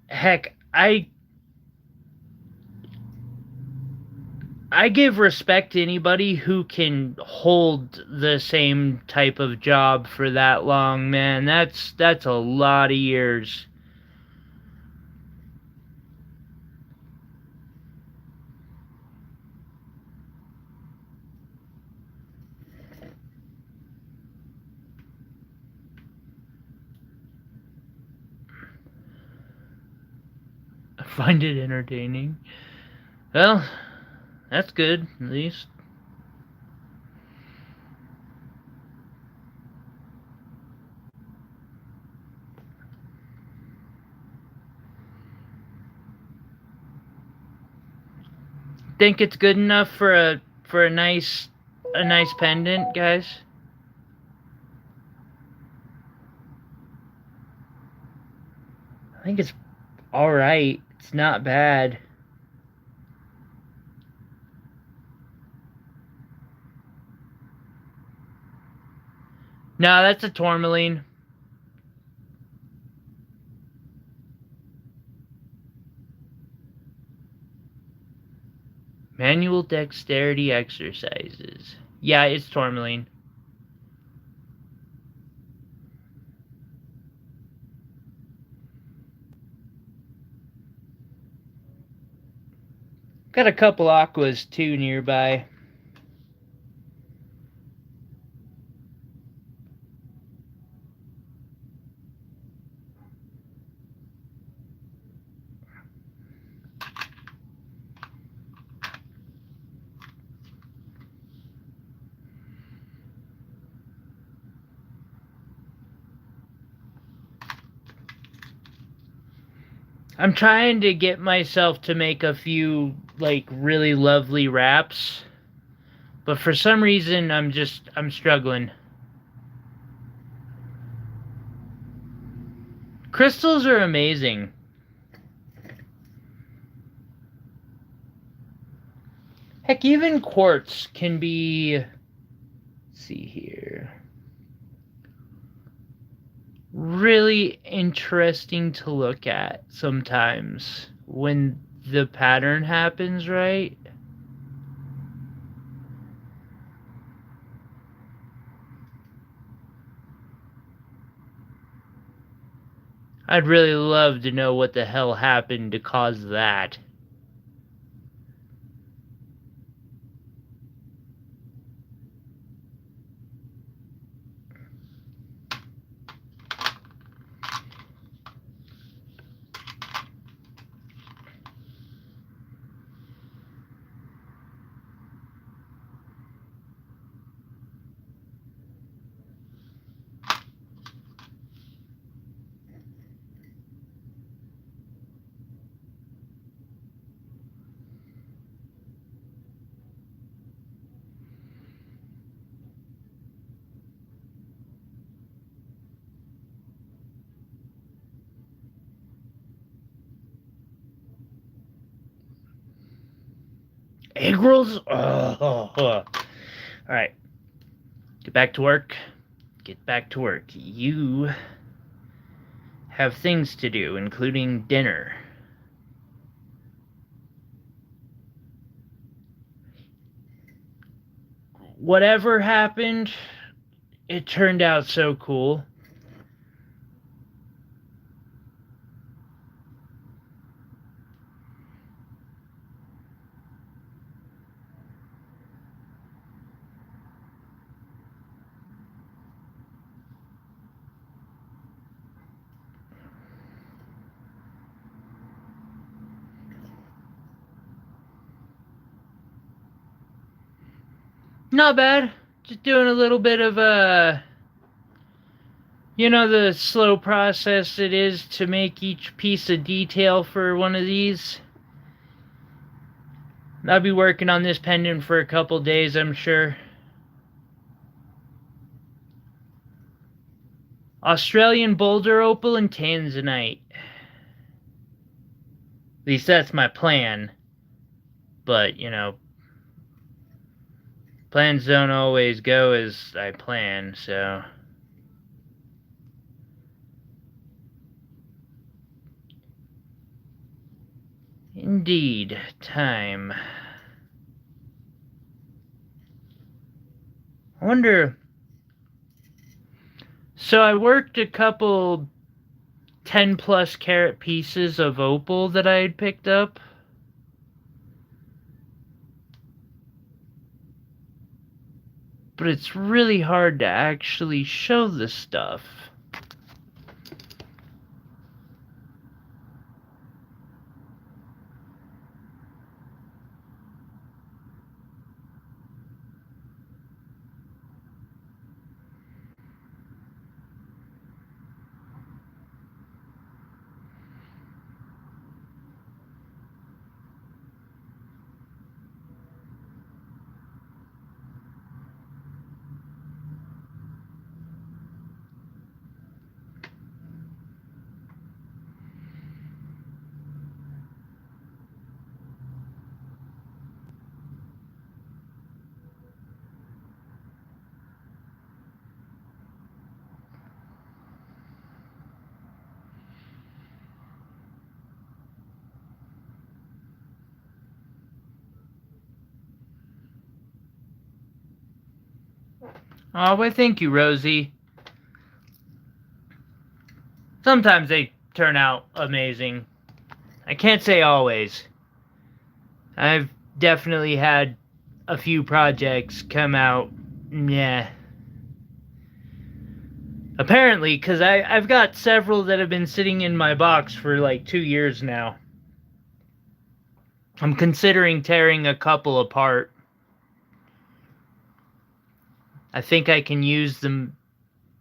A: Heck, I give respect to anybody who can hold the same type of job for that long, man. That's a lot of years. I find it entertaining. Well, that's good, at least. Think it's good enough for a nice pendant, guys? I think it's alright. It's not bad. No, that's a tourmaline. Manual dexterity exercises. Yeah, it's tourmaline. Got a couple aquas too nearby. I'm trying to get myself to make a few, like, really lovely wraps, But for some reason, I'm struggling. Crystals are amazing. Heck, even quartz can be... Let's see here. Really interesting to look at sometimes when the pattern happens, right? I'd really love to know what the hell happened to cause that. Egg rolls? Oh. Alright. Get back to work. Get back to work. You have things to do, including dinner. Whatever happened, it turned out so cool. Not bad. Just doing a little bit of the slow process it is to make each piece of detail for one of these. I'll be working on this pendant for a couple days, I'm sure. Australian boulder opal and tanzanite. At least that's my plan. But, plans don't always go as I plan, so... Indeed, time. I wonder... So I worked a couple 10 plus carat pieces of opal that I had picked up. But it's really hard to actually show this stuff. Oh, well, thank you, Rosie. Sometimes they turn out amazing. I can't say always. I've definitely had a few projects come out, yeah. Apparently, because I've got several that have been sitting in my box for like 2 years now. I'm considering tearing a couple apart. I think I can use them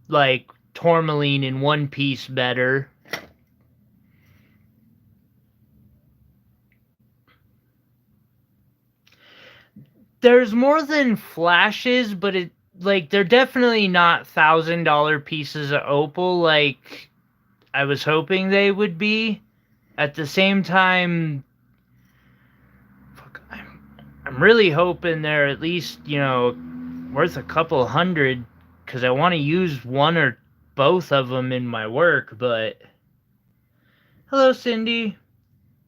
A: like tourmaline in one piece better. there's more than flashes, but they're definitely not $1,000 pieces of opal like I was hoping they would be. At the same time, fuck, I'm really hoping they're at least, worth a couple hundred, because I want to use one or both of them in my work. But hello, Cindy.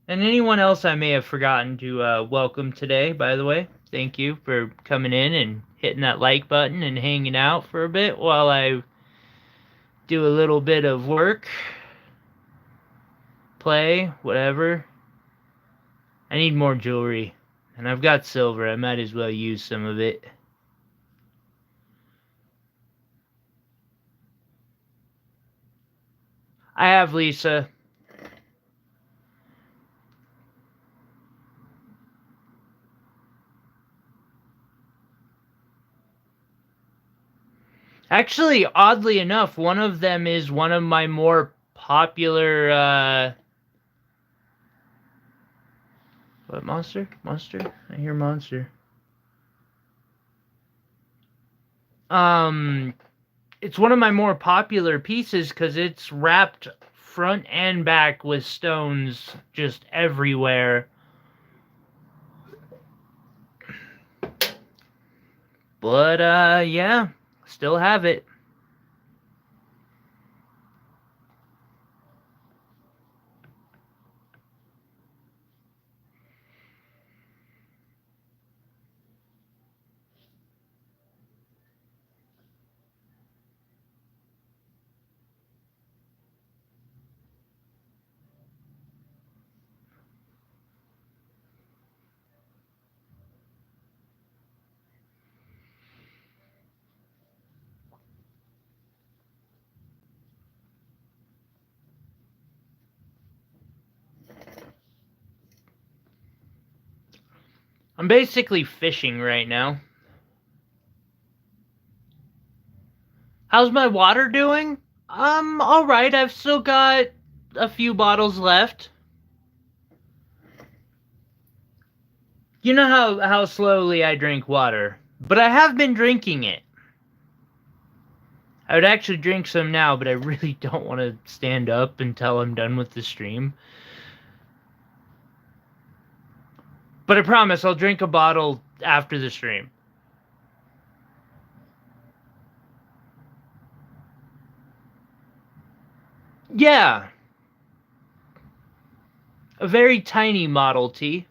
A: And anyone else I may have forgotten to welcome today, by the way. Thank you for coming in and hitting that like button and hanging out for a bit while I do a little bit of work, play, whatever. I need more jewelry, and I've got silver. I might as well use some of it. I have, Lisa. Actually, oddly enough, one of them is one of my more popular, what, monster? Monster? I hear monster. It's one of my more popular pieces because it's wrapped front and back with stones just everywhere. But, yeah, still have it. I'm basically fishing right now. How's my water doing? Alright. I've still got a few bottles left. You know how slowly I drink water, but I have been drinking it. I would actually drink some now, but I really don't want to stand up until I'm done with the stream. But I promise I'll drink a bottle after the stream. Yeah. A very tiny Model T.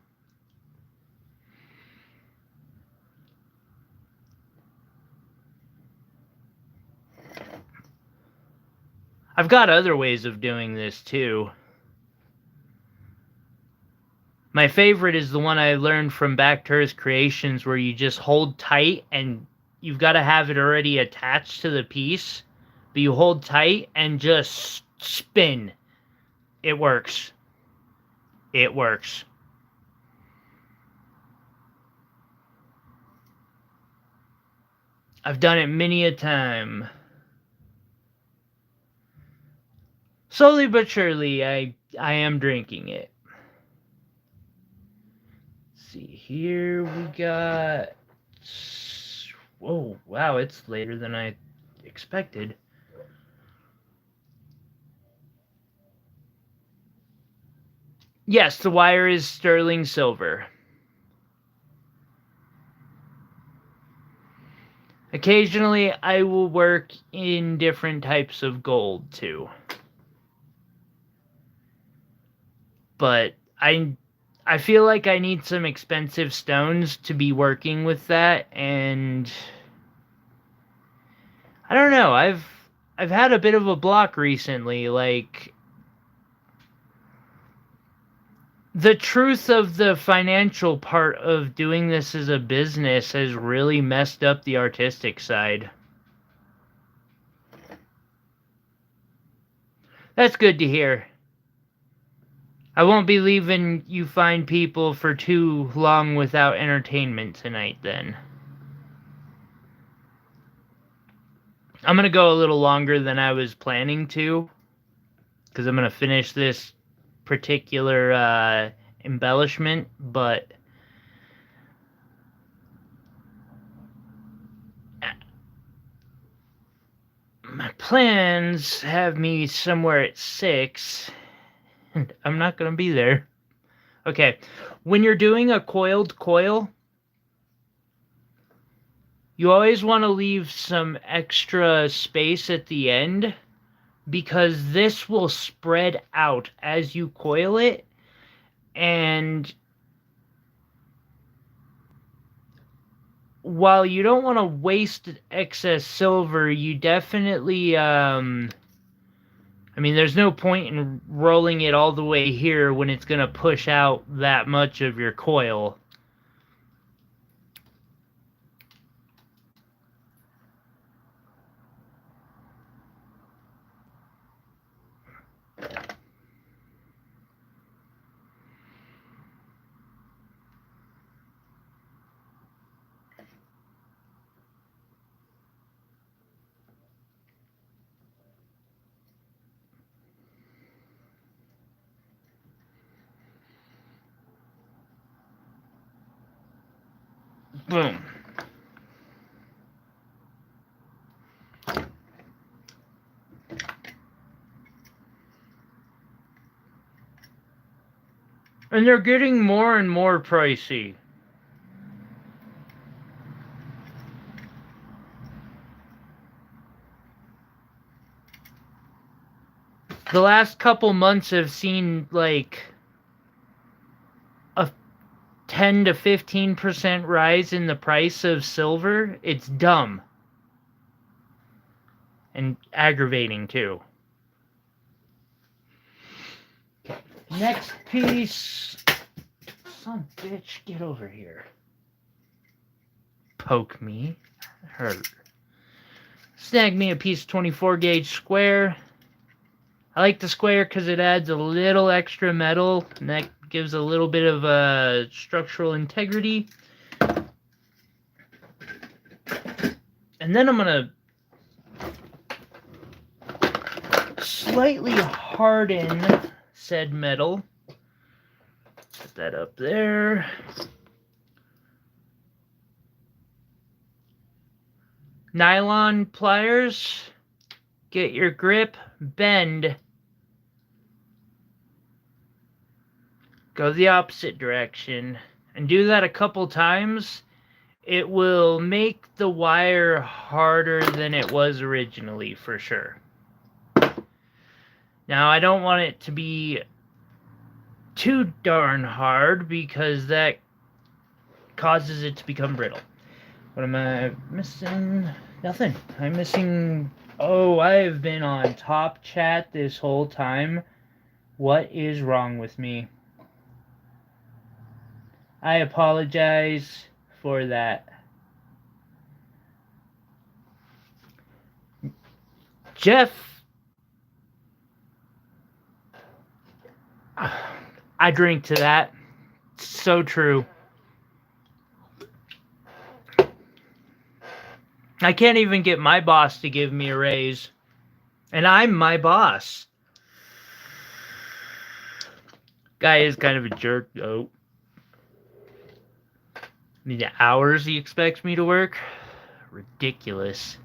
A: I've got other ways of doing this too. My favorite is the one I learned from Back to Earth Creations, where you just hold tight and you've got to have it already attached to the piece, but you hold tight and just spin. It works. It works. I've done it many a time. Slowly but surely, I am drinking it. Let's see, here we got... Whoa, wow, it's later than I expected. Yes, the wire is sterling silver. Occasionally, I will work in different types of gold, too. But I feel like I need some expensive stones to be working with that, and I don't know, I've had a bit of a block recently. Like, the truth of the financial part of doing this as a business has really messed up the artistic side. That's good to hear. I won't be leaving you fine people for too long without entertainment tonight, then. I'm going to go a little longer than I was planning to, because I'm going to finish this particular embellishment, but plans have me somewhere at 6, and I'm not going to be there. Okay, when you're doing a coiled coil, you always want to leave some extra space at the end, because this will spread out as you coil it, and while you don't want to waste excess silver, you definitely, I mean, there's no point in rolling it all the way here when it's going to push out that much of your coil. Boom. And they're getting more and more pricey. The last couple months have seen like a 10 to 15% rise in the price of silver. It's dumb. And aggravating too. Okay. Next piece. Son of a bitch, get over here. Poke me. Hurt. Snag me a piece of 24 gauge square. I like the square because it adds a little extra metal, and that gives a little bit of structural integrity. And then I'm going to slightly harden said metal. Put that up there. Nylon pliers. Get your grip, bend. Go the opposite direction, and do that a couple times. It will make the wire harder than it was originally, for sure. Now, I don't want it to be too darn hard, because that causes it to become brittle. What am I missing? Nothing. I'm missing... Oh, I have been on top chat this whole time. What is wrong with me? I apologize for that. Jeff, I drink to that. So true. I can't even get my boss to give me a raise. And I'm my boss. Guy is kind of a jerk, though. I mean, the hours he expects me to work? Ridiculous.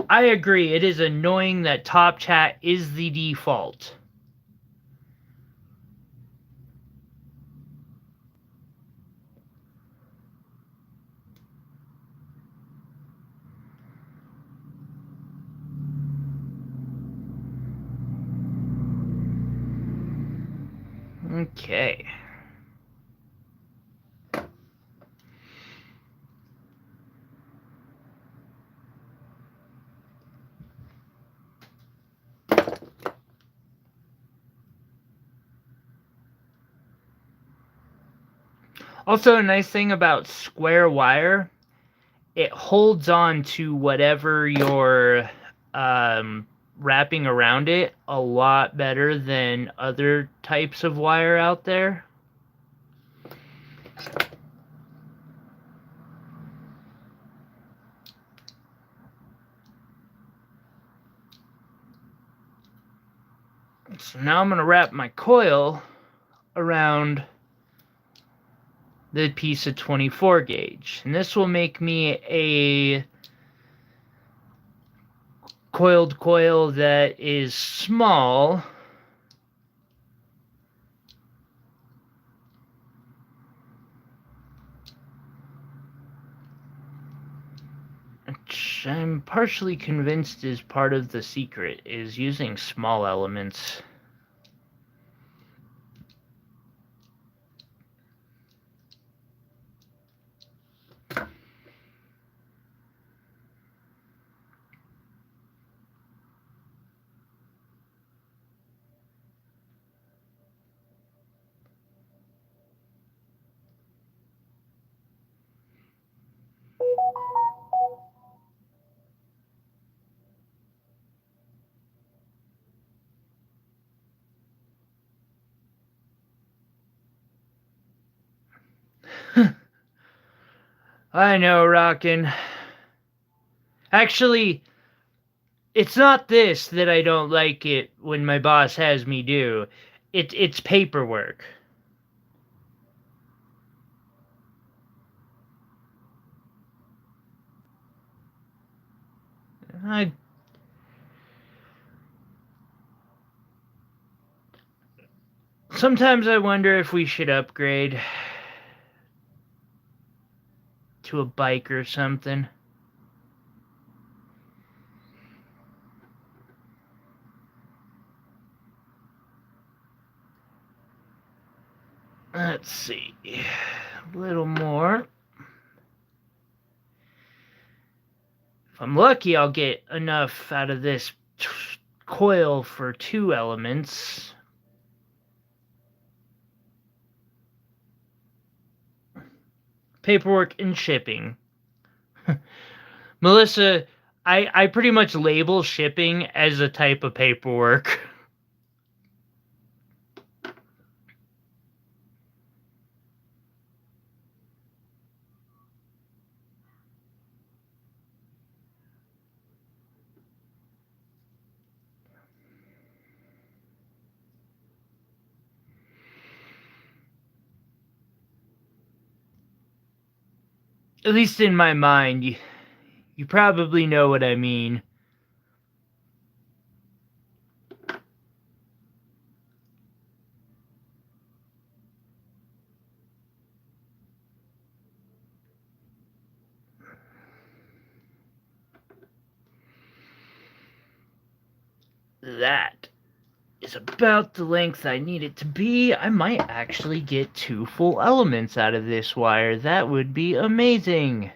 A: I agree. It is annoying that top chat is the default. Okay. Also, a nice thing about square wire, it holds on to whatever you're wrapping around it a lot better than other types of wire out there. So now I'm going to wrap my coil around the piece of 24 gauge. And this will make me a coiled coil that is small. Which I'm partially convinced is part of the secret, is using small elements. I know, Rockin'. Actually, it's not this that I don't like it when my boss has me do. It's paperwork. Sometimes I wonder if we should upgrade to a bike or something. Let's see. A little more. If I'm lucky, I'll get enough out of this coil for 2 elements. Paperwork and shipping. Melissa, I pretty much label shipping as a type of paperwork. At least in my mind, you probably know what I mean. That is about the length I need it to be. I might actually get 2 full elements out of this wire. That would be amazing.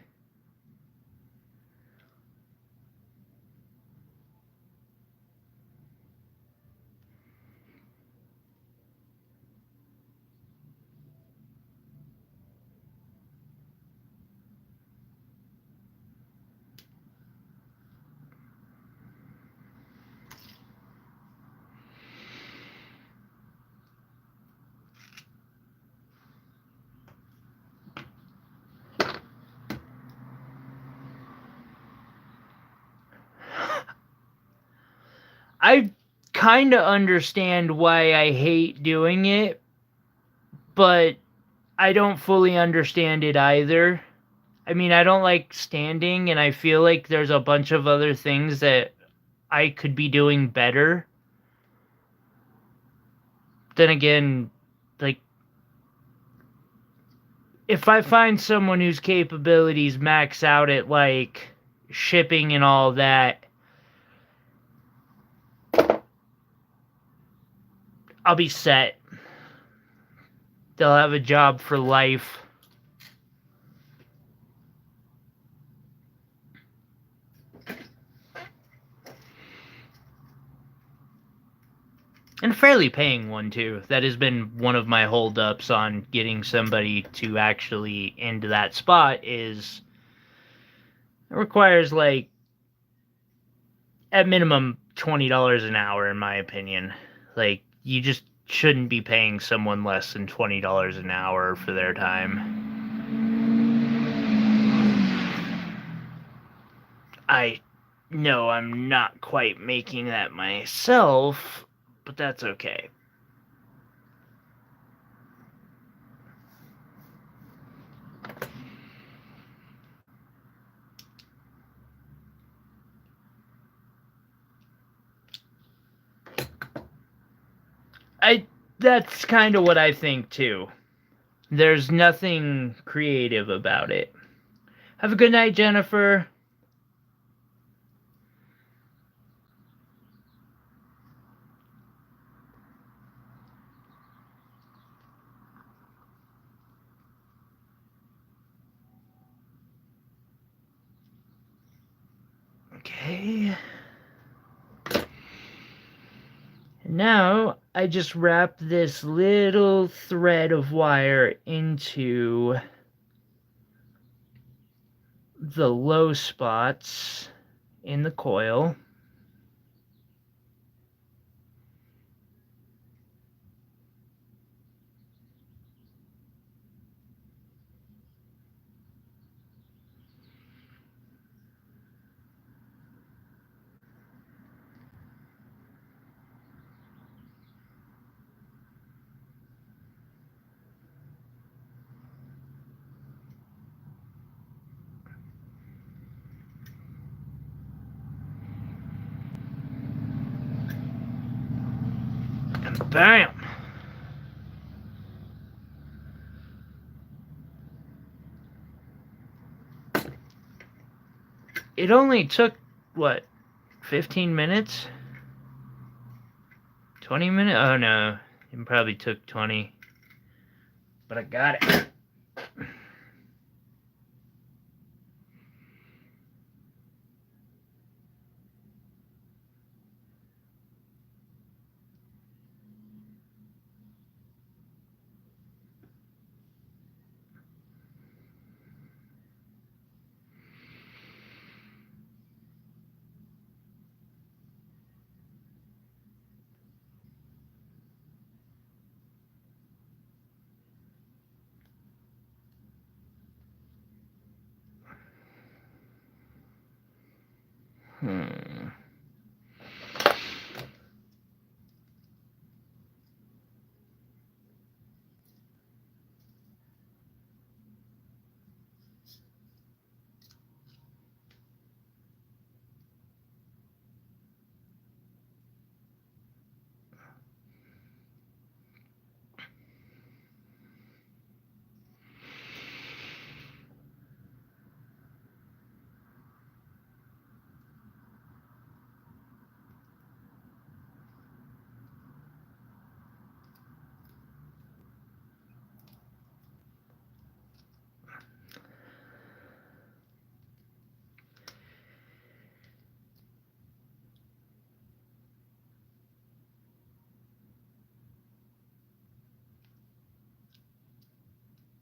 A: I kind of understand why I hate doing it, but I don't fully understand it either. I mean, I don't like standing, and I feel like there's a bunch of other things that I could be doing better. Then again, like, if I find someone whose capabilities max out at, like, shipping and all that, I'll be set. They'll have a job for life. And a fairly paying one, too. That has been one of my holdups on getting somebody to actually into that spot is it requires, like, at minimum $20 an hour, in my opinion. Like, you just shouldn't be paying someone less than $20 an hour for their time. I know I'm not quite making that myself, but that's okay. That's kind of what I think too. There's nothing creative about it. Have a good night, Jennifer. Okay. Now I just wrap this little thread of wire into the low spots in the coil. And bam! It only took, what, 15 minutes? 20 minutes? Oh no, it probably took 20. But I got it.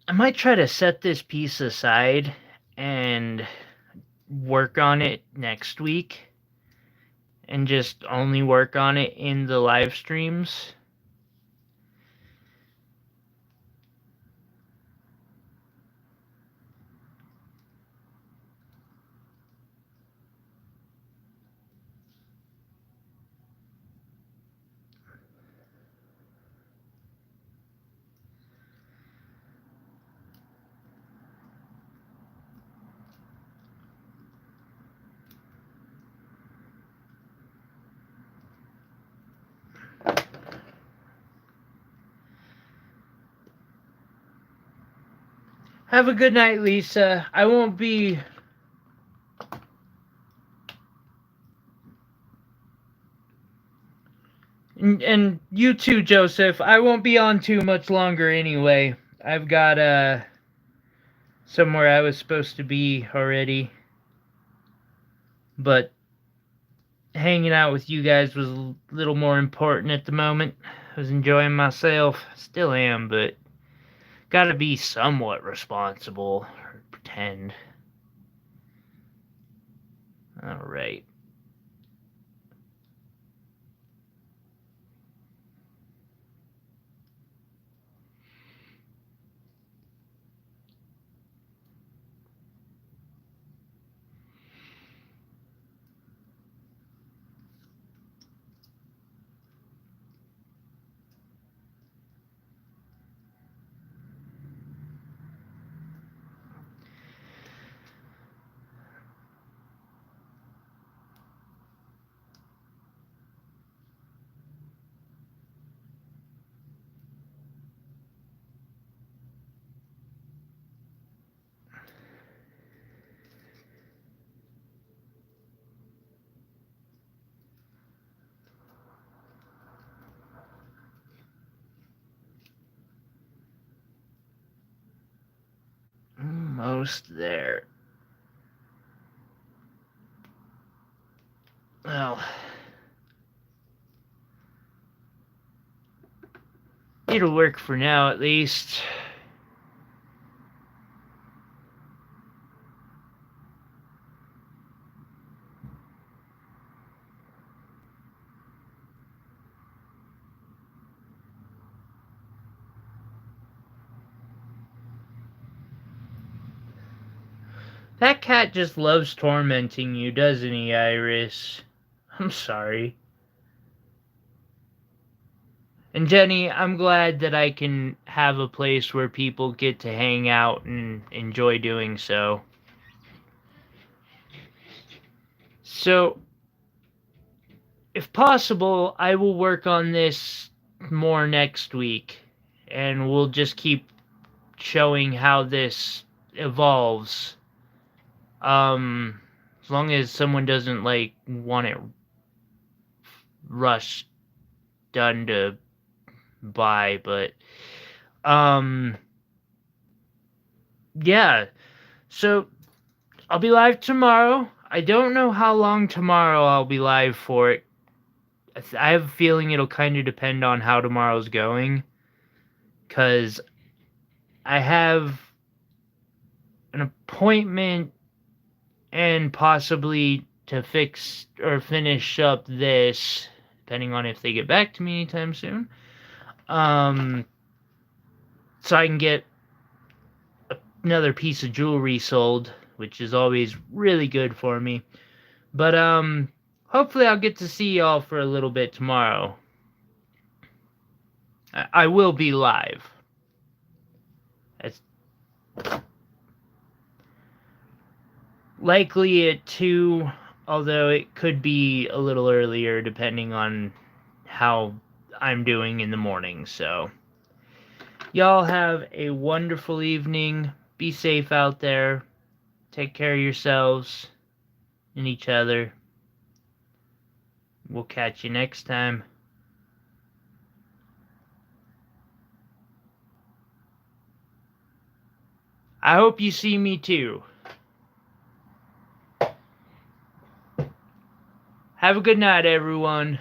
A: I might try to set this piece aside and work on it next week and just only work on it in the live streams. Have a good night, Lisa. I won't be... And you too, Joseph. I won't be on too much longer anyway. I've got somewhere I was supposed to be already. But hanging out with you guys was a little more important at the moment. I was enjoying myself. Still am, but gotta be somewhat responsible. Or pretend. Alright. almost there. Well, it'll work for now at least. That cat just loves tormenting you, doesn't he, Iris? I'm sorry. And Jenny, I'm glad that I can have a place where people get to hang out and enjoy doing so. So, if possible, I will work on this more next week, and we'll just keep showing how this evolves. As long as someone doesn't want it rushed done to buy, but yeah. So I'll be live tomorrow. I don't know how long tomorrow I'll be live for it. I have a feeling it'll kind of depend on how tomorrow's going, because I have an appointment and possibly to fix or finish up this, depending on if they get back to me anytime soon. So I can get another piece of jewelry sold, which is always really good for me. But hopefully I'll get to see y'all for a little bit tomorrow. I will be live. It's likely at 2, although it could be a little earlier depending on how I'm doing in the morning. So y'all have a wonderful evening. Be safe out there. Take care of yourselves and each other. We'll catch you next time. I hope you see me too. Have a good night, everyone.